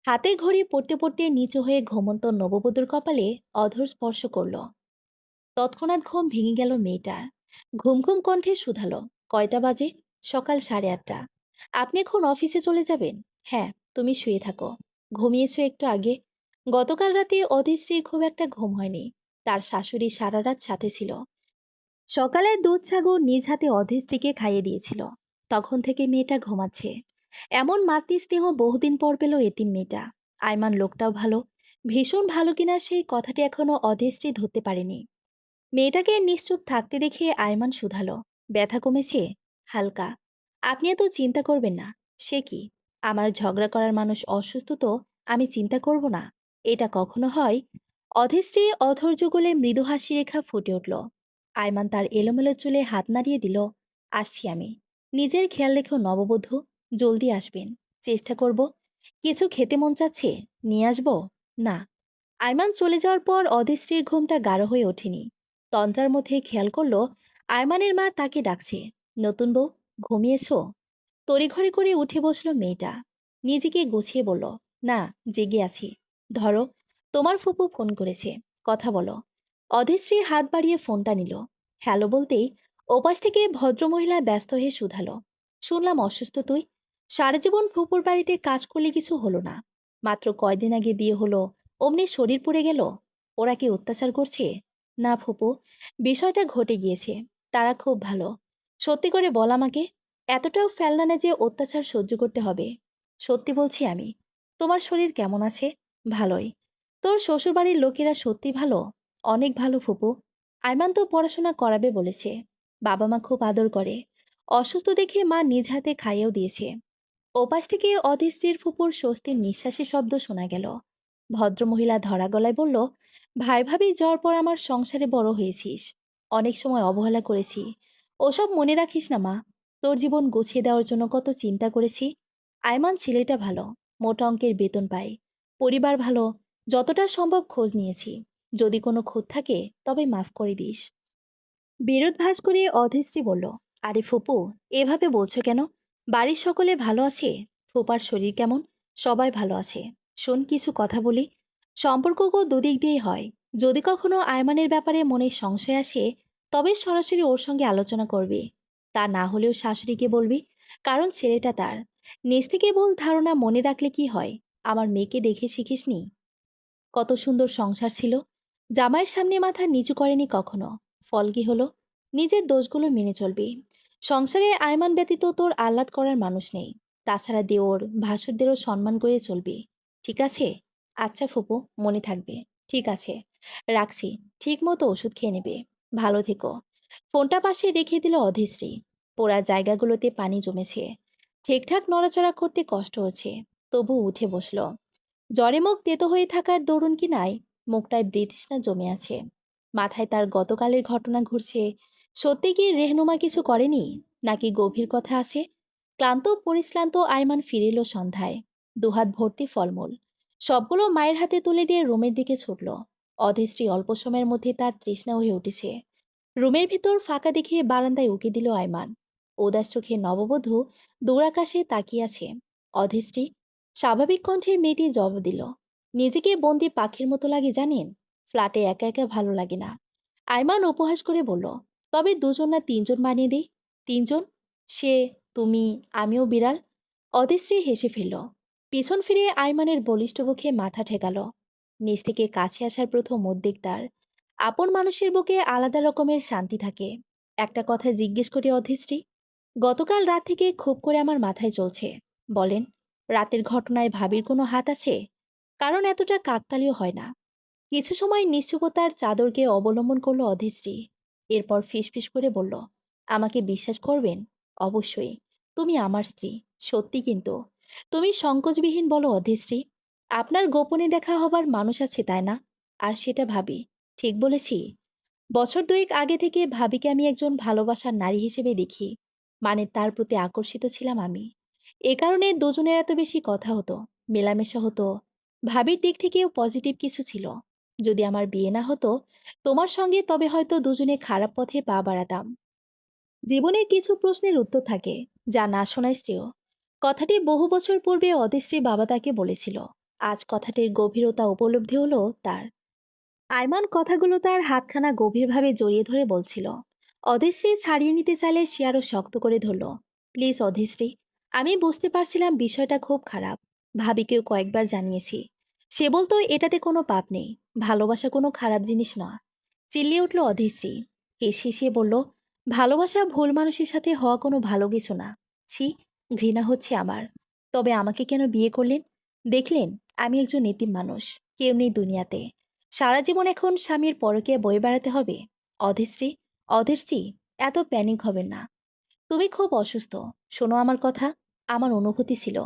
হাতে ঘড়ি পড়তে পড়তে নিচু হয়ে ঘুমন্ত নববধূর কপালে অধর স্পর্শ করল। তৎক্ষণাৎ ঘুম ভেঙে গেল মেয়েটার। ঘুম ঘুম কণ্ঠে শুধালো, কয়টা বাজে? সকাল 8:30। আপনি এখন অফিসে চলে যাবেন? হ্যাঁ, তুমি শুয়ে থাকো। ঘুমিয়েছো একটু আগে? গতকাল রাতে অধিশ্রীর খুব একটা ঘুম হয়নি। তার শাশুড়ি সারা রাত সাথে ছিল। সকালে দুধ ছাগল নিজ হাতে অধিস্ত্রীকে খাইয়ে দিয়েছিল। তখন থেকে মেয়েটা ঘুমাচ্ছে। এমন মাতৃস্নেহ বহুদিন পর পেল এতিম মেয়েটা। আয়মান লোকটাও ভালো। ভীষণ ভালো কিনা সেই কথাটি এখনো অধিস্ত্রী ধরতে পারেনি। মেয়েটাকে নিশ্চুপ থাকতে দেখে আয়মান শুধালো, ব্যথা কমেছে? হালকা। আপনি এত চিন্তা করবেন না। সে কি, আমার ঝগড়া করার মানুষ অসুস্থ তো আমি চিন্তা করব না? এটা কখনো হয়? অধীশ্রী অধৈর্য গলে মৃদু হাসি রেখা ফুটে উঠল। আয়মান তার এলোমেলো চুলে হাত নাড়িয়ে দিল, আসছি আমি। নিজের খেয়াল রেখো নববধূ। জলদি আসবেন। চেষ্টা করব। কিছু খেতে মন চাচ্ছে, নিয়ে আসবো? না। আয়মান চলে যাওয়ার পর অধীশ্রীর ঘুমটা গাঢ় হয়ে ওঠেনি। তন্দ্রার মধ্যে খেয়াল করলো আয়মানের মা তাকে ডাকছে, নতুন বউ, ঘুমিয়েছো? তড়িঘড়ি করে উঠে বসলো মেয়েটা। নিজেকে গুছিয়ে বলল, না, জেগে আছি। ধরো, তোমার ফুপু ফোন করেছে, কথা বলো। অধীশ্রী হাত বাড়িয়ে ফোনটা নিল। হ্যালো বলতেই ওপাশ থেকে ভদ্রমহিলা ব্যস্ত হয়ে শুধালো, শুনলাম অসুস্থ তুই? সারা জীবন ফুপুর বাড়িতে কাজ করলে কিছু হলো না, মাত্র কয়দিন আগে বিয়ে হলো, অমনি শরীর পুড়ে গেল। ওরা কি অত্যাচার করছে? না ফুপু, বিষয়টা ঘটে গিয়েছে, তারা খুব ভালো। সত্যি করে বল আমাকে, এতটাও ফেলনা না যে অত্যাচার সহ্য করতে হবে। সত্যি বলছি আমি। তোমার শরীর কেমন আছে? ভালোই। তোর শ্বশুরবাড়ির লোকেরা সত্যি ভালো? অনেক ভালো ফুপু। আইমান তো পড়াশোনা করাবে বলেছে। বাবা মা খুব আদর করে। অসুস্থ দেখে মা নিজ হাতে খাইয়েও দিয়েছে। ওপাশ থেকে অধীর ফুপুর স্বস্তির নিঃশ্বাসের শব্দ শোনা গেল। ভদ্রমহিলা ধরা গলায় বলল, ভাই ভাবি যাওয়ার পর আমার সংসারে বড় হয়েছিস, অনেক সময় অবহেলা করেছি। ওসব মনে রাখিস না মা, তোর জীবন গুছিয়ে দেওয়ার জন্য কত চিন্তা করেছি। আয়মান ছেলেটা ভালো, মোটা অঙ্কের বেতন পায়, পরিবার ভালো, যতটা সম্ভব খোঁজ নিয়েছি। যদি কোনো খুঁত থাকে তবে মাফ করে দিস। বিরোধ ভাস করে অধীরশ্রী বলল, আরে ফুপু, এভাবে বলছো কেন? বাড়ির সকলে ভালো আছে? ফুপার শরীর কেমন? সবাই ভালো আছে। শোন, কিছু কথা বলি। সম্পর্ক দুদিক দিয়েই হয়। যদি কখনো আয়মানের ব্যাপারে মনে সংশয় আসে, তবে সরাসরি ওর সঙ্গে আলোচনা করবি। তা না হলেও শাশুড়িকে বলবি, কারণ ছেলেটা তার। নিজ থেকে ভুল ধারণা মনে রাখলে কি হয়? আমার মেয়েকে দেখে শিখিসনি কত সুন্দর সংসার ছিল? জামাইয়ের সামনে মাথা নিচু করেনি কখনো। ফল কি হলো? নিজের দোষগুলো মেনে চলবি। সংসারে আয়মান ব্যতীত তোর আহ্লাদ করার মানুষ নেই। তাছাড়া দেওর ভাসুরদেরও সম্মান করে চলবি। ঠিক আছে? আচ্ছা ফুপু, মনে থাকবে। ঠিক আছে, রাখছি। ঠিক মতো ওষুধ খেয়ে নেবে। ভালো থেকো। ফোনটা পাশে রেখে দিল অধীশ্রী। পোড়া জায়গাগুলোতে পানি জমেছে। ঠিকঠাক নড়াচড়া করতে কষ্ট হচ্ছে, তবু উঠে বসলো। জ্বরে মুখ তেতো হয়ে থাকার দরুন কিনায় মুখটায় বৃতৃষ্ণা জমে আছে। মাথায় তার গতকালের ঘটনা ঘুরছে। সত্যি কি রেহনুমা কিছু করেনি, নাকি গভীর কথা আছে? ক্লান্ত পরিশ্রান্ত আয়মান ফিরে এলো সন্ধ্যায়, দুহাত ভর্তি ফলমূল। সবগুলো মায়ের হাতে তুলে দিয়ে রুমের দিকে ছুটল। অধীশ্রী অল্প সময়ের মধ্যে তার তৃষ্ণা হয়ে উঠেছে। রুমের ভিতর ফাঁকা দেখে বারান্দায় উকি দিল আয়মান। উদাস চোখে নববধূ দূরাকাশে তাকিয়ে আছে। অধীশ্রী, স্বাভাবিক কণ্ঠে মেয়েটি জবাব দিল, নিজেকে বন্দি পাখির মতো লাগে জানেন, ফ্ল্যাটে একা একা ভালো লাগে না। আয়মান উপহাস করে বলল, তবে দুজন না তিনজন বানিয়ে দিই। তিনজন? সে, তুমি, আমিও বিড়াল। অধীশ্রী হেসে ফেলল। পিছন ফিরে আয়মানের বলিষ্ঠ বুকে মাথা ঠেকাল। নিজ থেকে কাছে আসার প্রথম উদ্বেগ তার। আপন মানুষের বুকে আলাদা রকমের শান্তি থাকে। একটা কথা জিজ্ঞেস করি অধীশ্রী, গতকাল রাত থেকে খুব করে আমার মাথায় চলছে। বলেন, রাতের ঘটনায় ভাবির কোনো হাত আছে? কারণ এতটা কাকতালীয় হয় না। কিছু সময় নিশ্চুপতার চাদরকে অবলম্বন করলো অধীশ্রী। এরপর ফিসফিস করে বলল, আমাকে বিশ্বাস করবেন? অবশ্যই। তুমি আমার স্ত্রী, সত্যি কিন্তু। তুমি সংকোচবিহীন বলো অধীশ্রী। আপনার গোপনে দেখা হবার মানুষ আছে তাই না? আর সেটা ভাবি। ঠিক বলেছি? বছর দুয়েক আগে থেকে ভাবিকে আমি একজন ভালোবাসার নারী হিসেবে দেখি। মানে তার প্রতি আকর্ষিত ছিলাম আমি। এ কারণে দুজনের এত বেশি কথা হতো, মেলামেশা হতো। ভাবির দিক থেকেও পজিটিভ কিছু ছিল। যদি আমার বিয়ে না হতো তোমার সঙ্গে, তবে হয়তো দুজনে খারাপ পথে পা বাড়াতাম। জীবনের কিছু প্রশ্নের উত্তর থাকে, যা না শোনায় শ্রেয়। কথাটি বহু বছর পূর্বে অদেশ্রীর বাবা তাকে বলেছিল। আজ কথাটির গভীরতা উপলব্ধি হলো তার। আয়মান কথাগুলো তার হাতখানা গভীরভাবে জড়িয়ে ধরে বলছিল। অধীশ্রী ছাড়িয়ে নিতে চাইলে সে আরো শক্ত করে ধরল। প্লিজ অধীশ্রী, আমি বুঝতে পারছিলাম বিষয়টা খুব খারাপ। ভাবিকেও কয়েকবার জানিয়েছি। সে বলতো এটাতে কোনো পাপ নেই, ভালোবাসা কোনো খারাপ জিনিস নয়। চিল্লিয়ে উঠল অধীশ্রী। হেসে বলল, ভালোবাসা ভুল মানুষের সাথে হওয়া কোনো ভালো কিছু না। ছি, ঘৃণা হচ্ছে আমার। তবে আমাকে কেন বিয়ে করলেন? দেখলেন, আমি একজন এতিম মানুষ, কেউ নেই দুনিয়াতে। সারা জীবন এখন স্বামীর পরকীয়া বয়ে বেড়াতে হবে? অধীশ্রী, অধীরশ্রী, এত প্যানিক হবেন না। তুমি খুব অসুস্থ। শোনো আমার কথা। আমার অনুভূতি ছিল,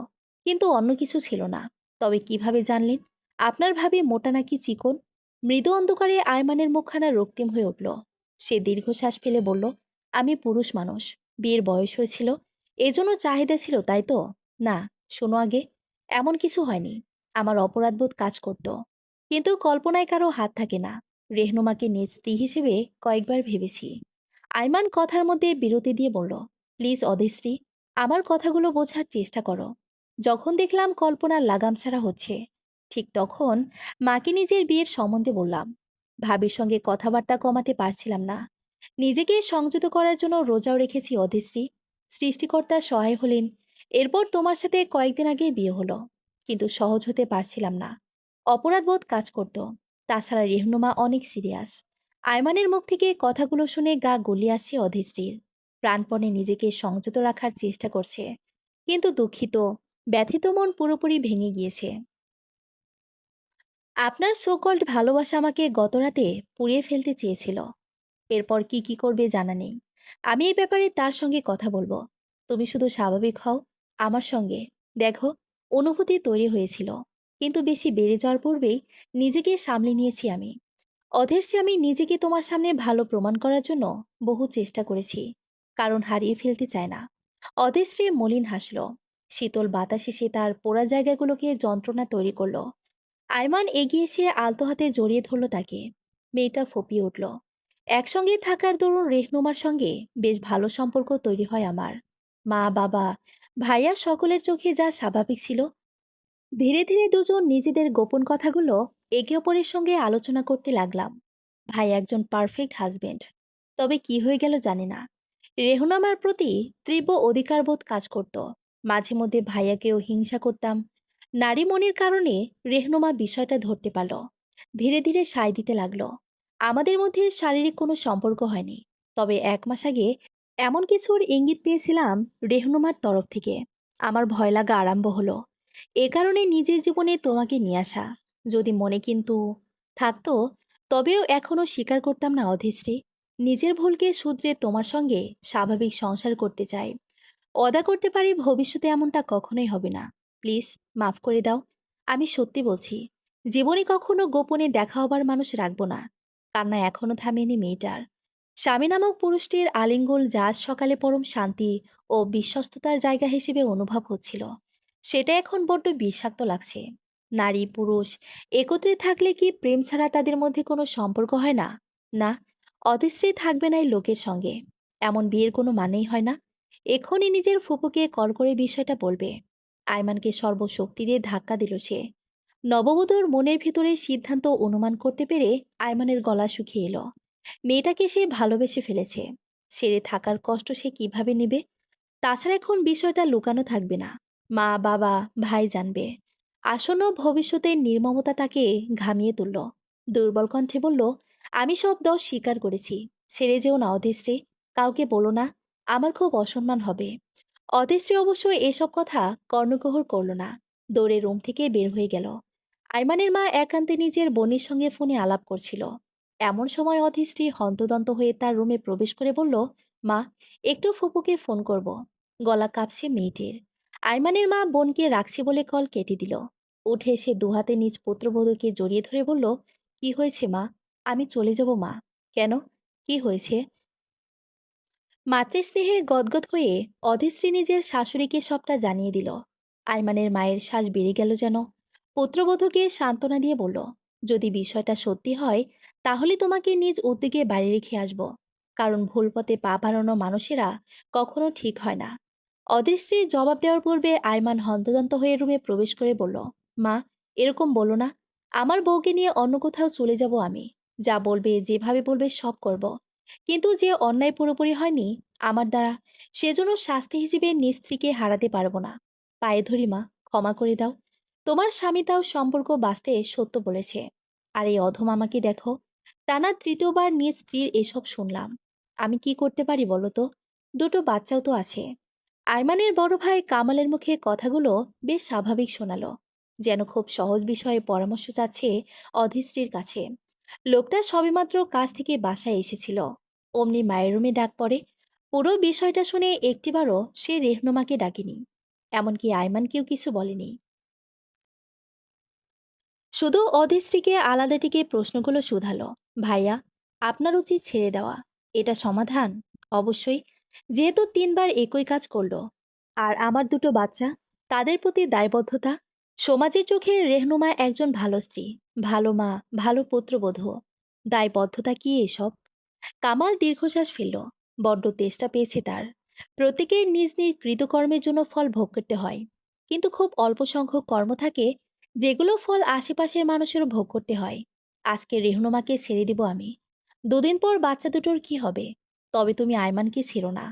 কিন্তু অন্য কিছু ছিল না। তবে কিভাবে জানলেন? আপনার ভাবে মোটা নাকি চিকন? মৃদু অন্ধকারে আয়মানের মুখখানা রক্তিম হয়ে উঠল। সে দীর্ঘশ্বাস ফেলে বলল, আমি পুরুষ মানুষ, বিয়ের বয়স হয়েছিল, এজন্য চাহিদা ছিল, তাই তো? না, শোনো আগে, এমন কিছু হয়নি। আমার অপরাধবোধ কাজ করত, কিন্তু কল্পনায় কারো হাত থাকে না। রেহনুমাকে নিজ স্ত্রী হিসেবে কয়েকবার ভেবেছি। আইমান কথার মধ্যে বিরতি দিয়ে বলল, প্লিজ অধীশ্রী, আমার কথাগুলো বোঝার চেষ্টা করো। যখন দেখলাম কল্পনার লাগাম ছাড়া হচ্ছে, ঠিক তখন মাকে নিজের বিয়ের সম্বন্ধে বললাম। ভাবির সঙ্গে কথাবার্তা কমাতে পারছিলাম না। নিজেকে সংযত করার জন্য রোজাও রেখেছি অধিশ্রী। সৃষ্টিকর্তা সহায় হলেন। এরপর তোমার সাথে কয়েকদিন আগে বিয়ে হলো। কিন্তু সহজ হতে পারছিলাম না। অপরাধবোধ কাজ করত। তাছাড়া রেহনুমা অনেক সিরিয়াস। আয়মানের মুখ থেকে কথাগুলো শুনে গা গলিয়ে আসছে অধিশ্রীর। প্রাণপণে নিজেকে সংযত রাখার চেষ্টা করছে, কিন্তু দুঃখিত, ব্যথিত মন পুরোপুরি ভেঙে গিয়েছে। আপনার সোকল্ড ভালোবাসা আমাকে গতরাতে পুড়িয়ে ফেলতে চেয়েছিল। এরপর কি কি করবে জানা নেই। আমি এই ব্যাপারে তার সঙ্গে কথা বলবো। তুমি শুধু স্বাভাবিক হও আমার সঙ্গে। দেখো, অনুভূতি তৈরি হয়েছিল, কিন্তু বেশি বেড়ে যাওয়ার পূর্বেই নিজেকে সামলে নিয়েছি আমি। অধীরসে আমি নিজেকে তোমার সামনে ভালো প্রমাণ করার জন্য বহু চেষ্টা করেছি, কারণ হারিয়ে ফেলতে চায় না। অধীরশ্রী মলিন হাসল। শীতল বাতাস এসে তার পোড়া জায়গাগুলোকে যন্ত্রণা তৈরি করলো। আয়মান এগিয়ে এসে আলতো হাতে জড়িয়ে ধরল তাকে। মেয়েটা ফুপিয়ে উঠল। একসঙ্গে থাকার দরুন রেহনুমার সঙ্গে বেশ ভালো সম্পর্ক তৈরি হয় আমার। মা, বাবা, ভাইয়া সকলের চোখে যা স্বাভাবিক ছিল, ধীরে ধীরে দুজন নিজেদের গোপন কথাগুলো একে অপরের সঙ্গে আলোচনা করতে লাগলাম। ভাই একজন পারফেক্ট হাজবেন্ড। তবে কি হয়ে গেল জানি না। রেহনামার প্রতি তীব্র অধিকারবোধ কাজ করত। মাঝে মধ্যে ভাইয়াকেও হিংসা করতাম। নারী মনের কারণে রেহনুমা বিষয়টা ধরতে পারল। ধীরে ধীরে সায় দিতে লাগলো। আমাদের মধ্যে শারীরিক কোনো সম্পর্ক হয়নি। তবে 1 মাস আগে এমন কিছুর ইঙ্গিত পেয়েছিলাম রেহনুমার তরফ থেকে। আমার ভয় লাগা আরম্ভ হলো। এ কারণে নিজের জীবনে তোমাকে নিয়ে আসা। যদি মনে কিন্তু থাকতো, তবেও এখনো স্বীকার করতাম না অধিশ্রী। নিজের ভুলকে শুধরে তোমার সঙ্গে স্বাভাবিক সংসার করতে চাই। অদা করতে পারি ভবিষ্যতে এমনটা কখনোই হবে না। প্লিজ, মাফ করে দাও। আমি সত্যি বলছি, জীবনে কখনো গোপনে দেখা হবার মানুষ রাখবো না। কান্না এখনো থামেনি মেয়েটার। স্বামী নামক পুরুষটির আলিঙ্গন যা আজ সকালে পরম শান্তি ও বিশ্বস্ততার জায়গা হিসেবে অনুভব হচ্ছিল, সেটা এখন বড্ড বিষাক্ত লাগছে। নারী পুরুষ একত্রে থাকলে কি প্রেম ছাড়া তাদের মধ্যে কোনো সম্পর্ক হয় না? না, অতিশ্রী থাকবে না এই লোকের সঙ্গে। এমন বিয়ের কোনো মানেই হয় না। এখনই নিজের ফুপুকে কল করে বিষয়টা বলবে। আয়মানকে সর্বশক্তি দিয়ে ধাক্কা দিল সে। নববধূর মনের ভিতরে সিদ্ধান্ত অনুমান করতে পেরে আয়মানের গলা শুকিয়ে এলো। মেয়েটাকে সে ভালোবেসে ফেলেছে। ছেড়ে থাকার কষ্ট সে কিভাবে নেবে? তাছাড়া এখন বিষয়টা লুকানো থাকবে না। মা, বাবা, ভাই জানবে। আসন্ন ভবিষ্যতের নির্মমতা তাকে ঘামিয়ে তুলল। দুর্বল কণ্ঠে বলল, আমি সব দোষ স্বীকার করেছি। ছেড়ে যেও না অধীশ্রী। কাউকে বলো না। আমার খুব অসম্মান হবে। অধীশ্রী অবশ্য এসব কথা কর্ণগ্রহণ করল না। দৌড়ে রুম থেকে বের হয়ে গেল। আইমানের মা একান্তে নিজের বোনের সঙ্গে ফোনে আলাপ করছিল। এমন সময় অধীশ্রী হন্তদন্ত হয়ে তার রুমে প্রবেশ করে বলল, মা, একটু ফুপুকে ফোন করব। গলা কাঁপছে মেয়েটির। আইমানের মা বোনকে রাখছে বলে কল কেটে দিল। উঠে এসে দুহাতে নিজ পুত্রবধূকে জড়িয়ে ধরে বলল, কি হয়েছে মা? আমি চলে যাব মা। কেন? কি হয়েছে? মাতৃস্নেহে গদগদ হয়ে অধিশ্রী নিজের শাশুড়িকে সবটা জানিয়ে দিল। আইমানের মায়ের শ্বাস বেড়ে গেল যেন। পুত্রবধূকে সান্ত্বনা দিয়ে বলল, যদি বিষয়টা সত্যি হয়, তাহলে তোমাকে নিজ উদ্যোগে বাড়ি রেখে আসব। কারণ ভুল পথে পা বাড়ানো মানুষেরা কখনো ঠিক হয় না। অদৃশ্রী জবাব দেওয়ার পূর্বে আইমান হন্তদন্ত হয়ে রুমে প্রবেশ করে বলল, মা, এরকম বলো না। আমার বউকে নিয়ে অন্য কোথাও চলে যাব আমি। যা বলবে, যেভাবে বলবে সব করব। কিন্তু যে অন্যায় পুরোপুরি হয়নি আমার দ্বারা, সেজন্য শাস্তি হিসেবে নিজ স্ত্রীকে হারাতে পারবো না। পায়ে ধরি মা, ক্ষমা করে দাও। তোমার স্বামী তাও সম্পর্ক বাঁচতে সত্য বলেছে। আর এই অধম আমাকে দেখো, টানা তৃতীয়বার নিজ স্ত্রীর এসব শুনলাম। আমি কি করতে পারি বলো তো? দুটো বাচ্চাও তো আছে। আইমানের বড় ভাই কামালের মুখে কথাগুলো বেশ স্বাভাবিক শোনালো, যেন খুব সহজ বিষয়ে পরামর্শ চাচ্ছে অধিশ্রীর কাছে। লোকটা সবেমাত্র কাজ থেকে বাসায় এসেছিল। অমনি মায়ের রুমে ডাক পড়ে। পুরো বিষয়টা শুনে একটিবারও সে রেহনুমাকে ডাকেনি। এমনকি আইমানকেও কিছু বলেনি। শুধু অধিশ্রীকে আলাদা টিকে প্রশ্নগুলো শুধালো। ভাইয়া, আপনার উচিত ছেড়ে দেওয়া। এটা সমাধান? অবশ্যই। যেহেতু 3বার একই কাজ করলো। আর আমার দুটো বাচ্চা, তাদের প্রতি দায়বদ্ধতা। সমাজের চোখে রেহনুমা একজন ভালো স্ত্রী, ভালো মা, ভালো পুত্রবধূ। দায়বদ্ধতা কি এসব? কামাল দীর্ঘশ্বাস ফেলল। বড্ড তেষ্টা পেয়েছে তার। প্রত্যেকের নিজ নিজ কৃতকর্মের জন্য ফল ভোগ করতে হয়। কিন্তু খুব অল্প সংখ্যক কর্ম থাকে, যেগুলো ফল আশেপাশের মানুষেরও ভোগ করতে হয়। আজকে রেহনুমাকে ছেড়ে দিব আমি। 2 দিন পর বাচ্চা দুটোর কি হবে? তবে তুমি আয়মানকে ছিল না।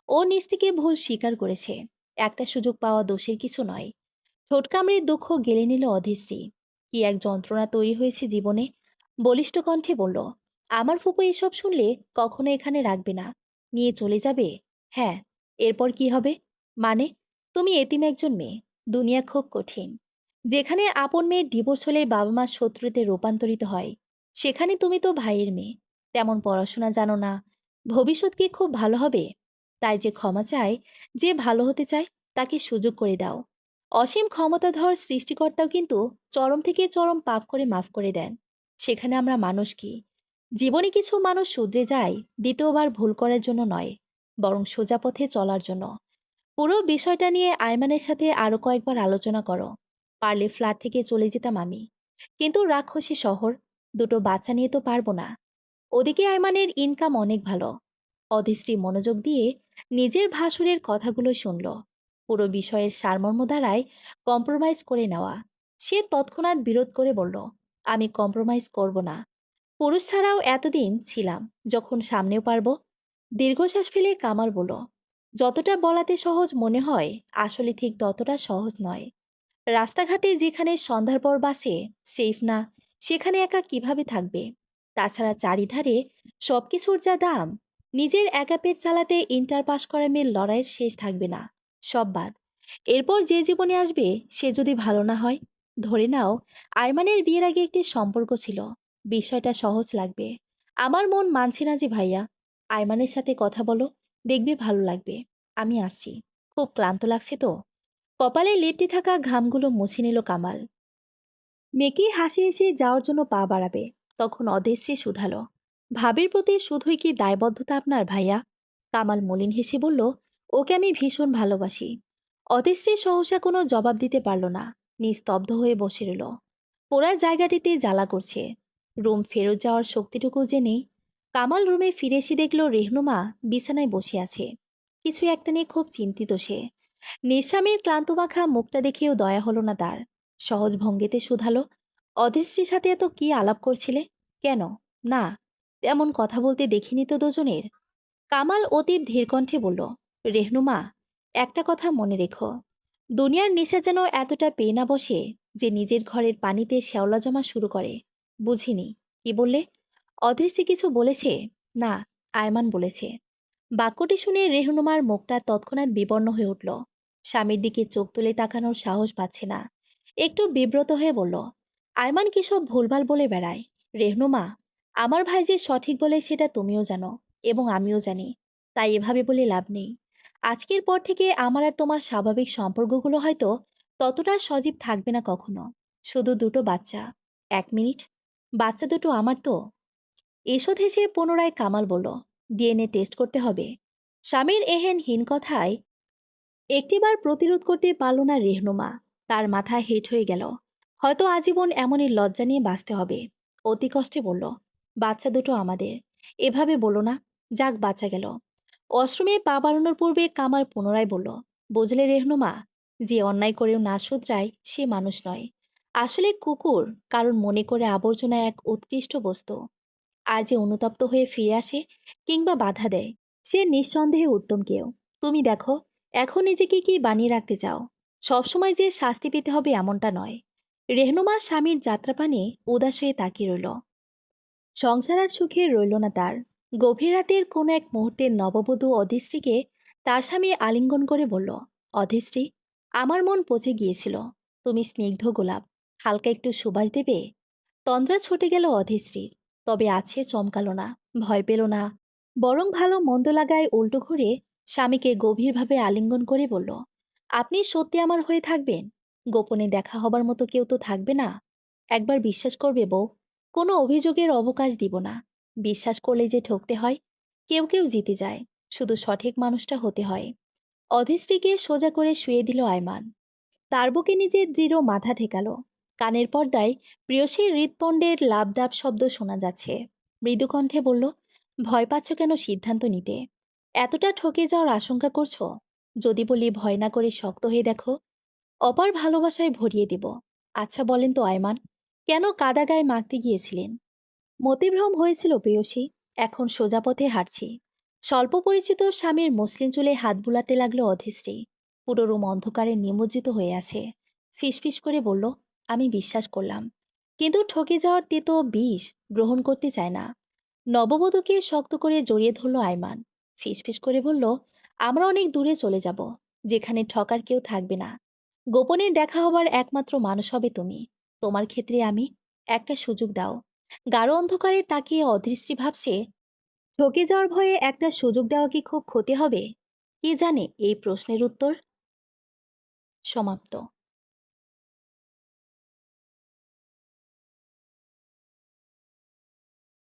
ও নিজ থেকে ভুল স্বীকার করেছে। একটা সুযোগ পাওয়া দোষের কিছু নয়। ঠোঁট কামড়ে দুঃখ গেলে নিল অধিশ্রী। কি এক যন্ত্রণা তৈরি হয়েছে জীবনে। বলিষ্ঠ কণ্ঠে বলল, আমার ফুপু এসব শুনলে কখনো এখানে রাখবে না, নিয়ে চলে যাবে। হ্যাঁ, এরপর কি হবে? মানে, তুমি এতিম একজন মেয়ে। দুনিয়া খুব কঠিন। যেখানে আপন মেয়ের ডিভোর্স হলে বাবা মা শত্রুতে রূপান্তরিত হয়, সেখানে তুমি তো ভাইয়ের মেয়ে। তেমন পড়াশোনা জানো না। ভবিষ্যৎ কি খুব ভালো হবে? তাই যে ক্ষমা চায়, যে ভালো হতে চায়, তাকে সুযোগ করে দাও। অসীম ক্ষমতাধর সৃষ্টিকর্তাও কিন্তু চরম থেকে চরম পাপ করে মাফ করে দেন। সেখানে আমরা মানুষ কি? জীবনে কিছু মানুষ শুধরে যায় দ্বিতীয়বার ভুল করার জন্য নয়, বরং সোজা পথে চলার জন্য। পুরো বিষয়টা নিয়ে আয়মানের সাথে আরো কয়েকবার আলোচনা করো। পারলে ফ্ল্যাট থেকে চলে যেতাম আমি, কিন্তু রাক্ষসী শহর, দুটো বাচ্চা নিয়ে তো পারবো না। ওদিকে আয়মানের ইনকাম অনেক ভালো। অধিশ্রী মনোযোগ দিয়ে নিজের ভাসুরের কথাগুলো শুনল। পুরো বিষয়ের সারমর্ম দ্বারাই কম্প্রোমাইজ করে নেওয়া। সে তৎক্ষণাৎ বিরোধ করে বলল, আমি কম্প্রোমাইজ করব না। পুরুষ ছাড়াও এতদিন ছিলাম, যখন সামনেও পারবো। দীর্ঘশ্বাস ফেলে কামাল বলল, যতটা বলাতে সহজ মনে হয়, আসলে ঠিক ততটা সহজ নয়। রাস্তাঘাটে যেখানে সন্ধ্যার পর বাসে সেফ না, সেখানে একা কিভাবে থাকবে? তাছাড়া চারিধারে সবকিছুর যা দাম, নিজের একা পেট চালাতে ইন্টার পাস করা মেয়ের লড়াইয়ের শেষ থাকবে না। সব বাদ। এরপর যে জীবনে আসবে, সে যদি ভালো না হয়। ধরে নাও, আয়মানের বিয়ের আগে একটি সম্পর্ক ছিল। বিষয়টা সহজ লাগবে। আমার মন মানছে না যে ভাইয়া। আয়মানের সাথে কথা বলো, দেখবে ভালো লাগবে। আমি আসছি। খুব ক্লান্ত লাগছে তো। কপালে লেপ্টে থাকা ঘামগুলো মুছে নিল কামাল। মেকি হাসি এসে যাওয়ার জন্য পা বাড়াবে, তখন অদেশ্রী শুধালো, ভাবির প্রতি শুধুই কি দায়বদ্ধতা আপনার ভাইয়া? কামাল মলিন হেসে বলল, ওকে আমি ভীষণ ভালোবাসি। অদেশ্রী সহসা কোনো জবাব দিতে পারল না। নিস্তব্ধ হয়ে বসে রইল। পোড়া জায়গাটিতে জ্বালা করছে। রুম ফেরত যাওয়ার শক্তিটুকু যে নেই। কামাল রুমে ফিরে এসে দেখল রেহনুমা বিছানায় বসে আছে। কিছু একটা নিয়ে খুব চিন্তিত সে। নিঃস্বামীর ক্লান্তমাখা মুখটা দেখেও দয়া হলো না তার। সহজ ভঙ্গিতে শুধালো, অধিশ্রীর সাথে এত কি আলাপ করছিলে? কেন? না, তেমন কথা বলতে দেখিনি তো দুজনের। কামাল অতীব ধীর কণ্ঠে বলল, রেহনুমা, একটা কথা মনে রেখো। দুনিয়ার নেশা যেন এতটা পেয়ে না বসে যে নিজের ঘরের পানিতে শ্যাওলা জমা শুরু করে। বুঝিনি, কি বললে? অদৃশ্যে কিছু বলেছে? না, আয়মান বলেছে। বাক্যটি শুনে রেহনুমার মুখটা তৎক্ষণাৎ বিবর্ণ হয়ে উঠল। স্বামীর দিকে চোখ তুলে তাকানোর সাহস পাচ্ছে না। একটু বিব্রত হয়ে বলল, আয়মান কি সব ভুলভাল বলে বেড়ায়? রেহনুমা, আমার ভাই যে সঠিক বলে সেটা তুমিও জানো, এবং আমিও জানি। তাই এভাবে বলে লাভ নেই। আজকের পর থেকে আমার আর তোমার স্বাভাবিক সম্পর্কগুলো হয়তো ততটা সজীব থাকবে না কখনো। শুধু দুটো বাচ্চা। 1 মিনিট। বাচ্চা দুটো আমার তো। ঈষৎ হেসে পুনরায় কামাল বলল, ডিএনএ টেস্ট করতে হবে। স্বামীর এহেন হীন কথায় একটিবার প্রতিরোধ করতে পারল না রেহনুমা। তার মাথা হেট হয়ে গেল। হয়তো আজীবন এমনই লজ্জা নিয়ে বাঁচতে হবে। অতি কষ্টে বলল, বাচ্চা দুটো আমাদের। এভাবে বলো না। যাক, বাচ্চা গেল। অশ্রমে পা বাড়ানোর পূর্বে কামাল পুনরায় বলল, বুঝলে রেহনুমা, যে অন্যায় করেও না শুধরায় সে মানুষ নয়। আসলে কুকুর, কারণ মনে করে আবর্জনা এক উৎকৃষ্ট বস্তু। আর যে অনুতপ্ত হয়ে ফিরে আসে কিংবা বাধা দেয়, সে নিঃসন্দেহে উত্তম কেউ। তুমি দেখো, এখন নিজেকে কি বানিয়ে রাখতে চাও? সবসময় যে শাস্তি পেতে হবে এমনটা নয়। রেহনুমা স্বামীর যাত্রাপানে উদাস হয়ে তাকিয়ে রইল। সংসার আর সুখে রইল না তার। গভীর রাতের কোনো এক মুহূর্তে নববধূ অধিশ্রীকে তার স্বামী আলিঙ্গন করে বলল, অধিশ্রী, আমার মন পচে গিয়েছিল। তুমি স্নিগ্ধ গোলাপ, হালকা একটু সুবাস দেবে। তন্দ্রা ছুটে গেল অধিশ্রীর। তবে আছে চমকালো না, ভয় পেল না। বরং ভালো মন্দ লাগায় উল্টো ঘুরে স্বামীকে গভীরভাবে আলিঙ্গন করে বলল, আপনি সত্যি আমার হয়ে থাকবেন? গোপনে দেখা হবার মতো কেউ তো থাকবে না? একবার বিশ্বাস করবে বউ, কোনো অভিযোগের অবকাশ দিব না। বিশ্বাস করলে যে ঠকতে হয়। কেউ কেউ জিতে যায়, শুধু সঠিক মানুষটা হতে হয়। অধিশ্রীকে সোজা করে শুয়ে দিল আয়মান। তার বুকে নিজের দৃঢ় মাথা ঠেকালো। কানের পর্দায় প্রিয়সীর হৃৎপণ্ডের লাবডাব শব্দ শোনা যাচ্ছে। মৃদু কণ্ঠে বলল, ভয় পাচ্ছ কেন সিদ্ধান্ত নিতে? এতটা ঠকে যাওয়ার আশঙ্কা করছো? যদি বলি ভয় না করে শক্ত হয়ে দেখো, অপার ভালোবাসায় ভরিয়ে দেব। আচ্ছা বলেন তো আয়মান, কেন কাদা গায়ে মাখতে গিয়েছিলেন? মতিভ্রম হয়েছিল প্রেয়সী। এখন সোজা পথে হাঁটছি। স্বল্প পরিচিত স্বামীর মসলিন চুলে হাত বুলাতে লাগলো অধিশ্রী। পুরো রুম অন্ধকারে নিমজ্জিত হয়ে আছে। ফিসফিস করে বলল, আমি বিশ্বাস করলাম, কিন্তু ঠকে যাওয়ার তেতো বিষ গ্রহণ করতে চায় না। নববধূকে শক্ত করে জড়িয়ে ধরল আয়মান। ফিসফিস করে বলল, আমরা অনেক দূরে চলে যাব, যেখানে ঠকার কেউ থাকবে না। গোপনে দেখা হবার একমাত্র মানুষ হবে তুমি। তোমার ক্ষেত্রে আমি। একটা সুযোগ দাও। গাঢ় অন্ধকারে তাকিয়ে অদৃষ্টি ভাবছে, ঠকে যাওয়ার ভয়ে একটা সুযোগ দেওয়া কি খুব ক্ষতি হবে? কে জানে এই প্রশ্নের উত্তর। সমাপ্ত।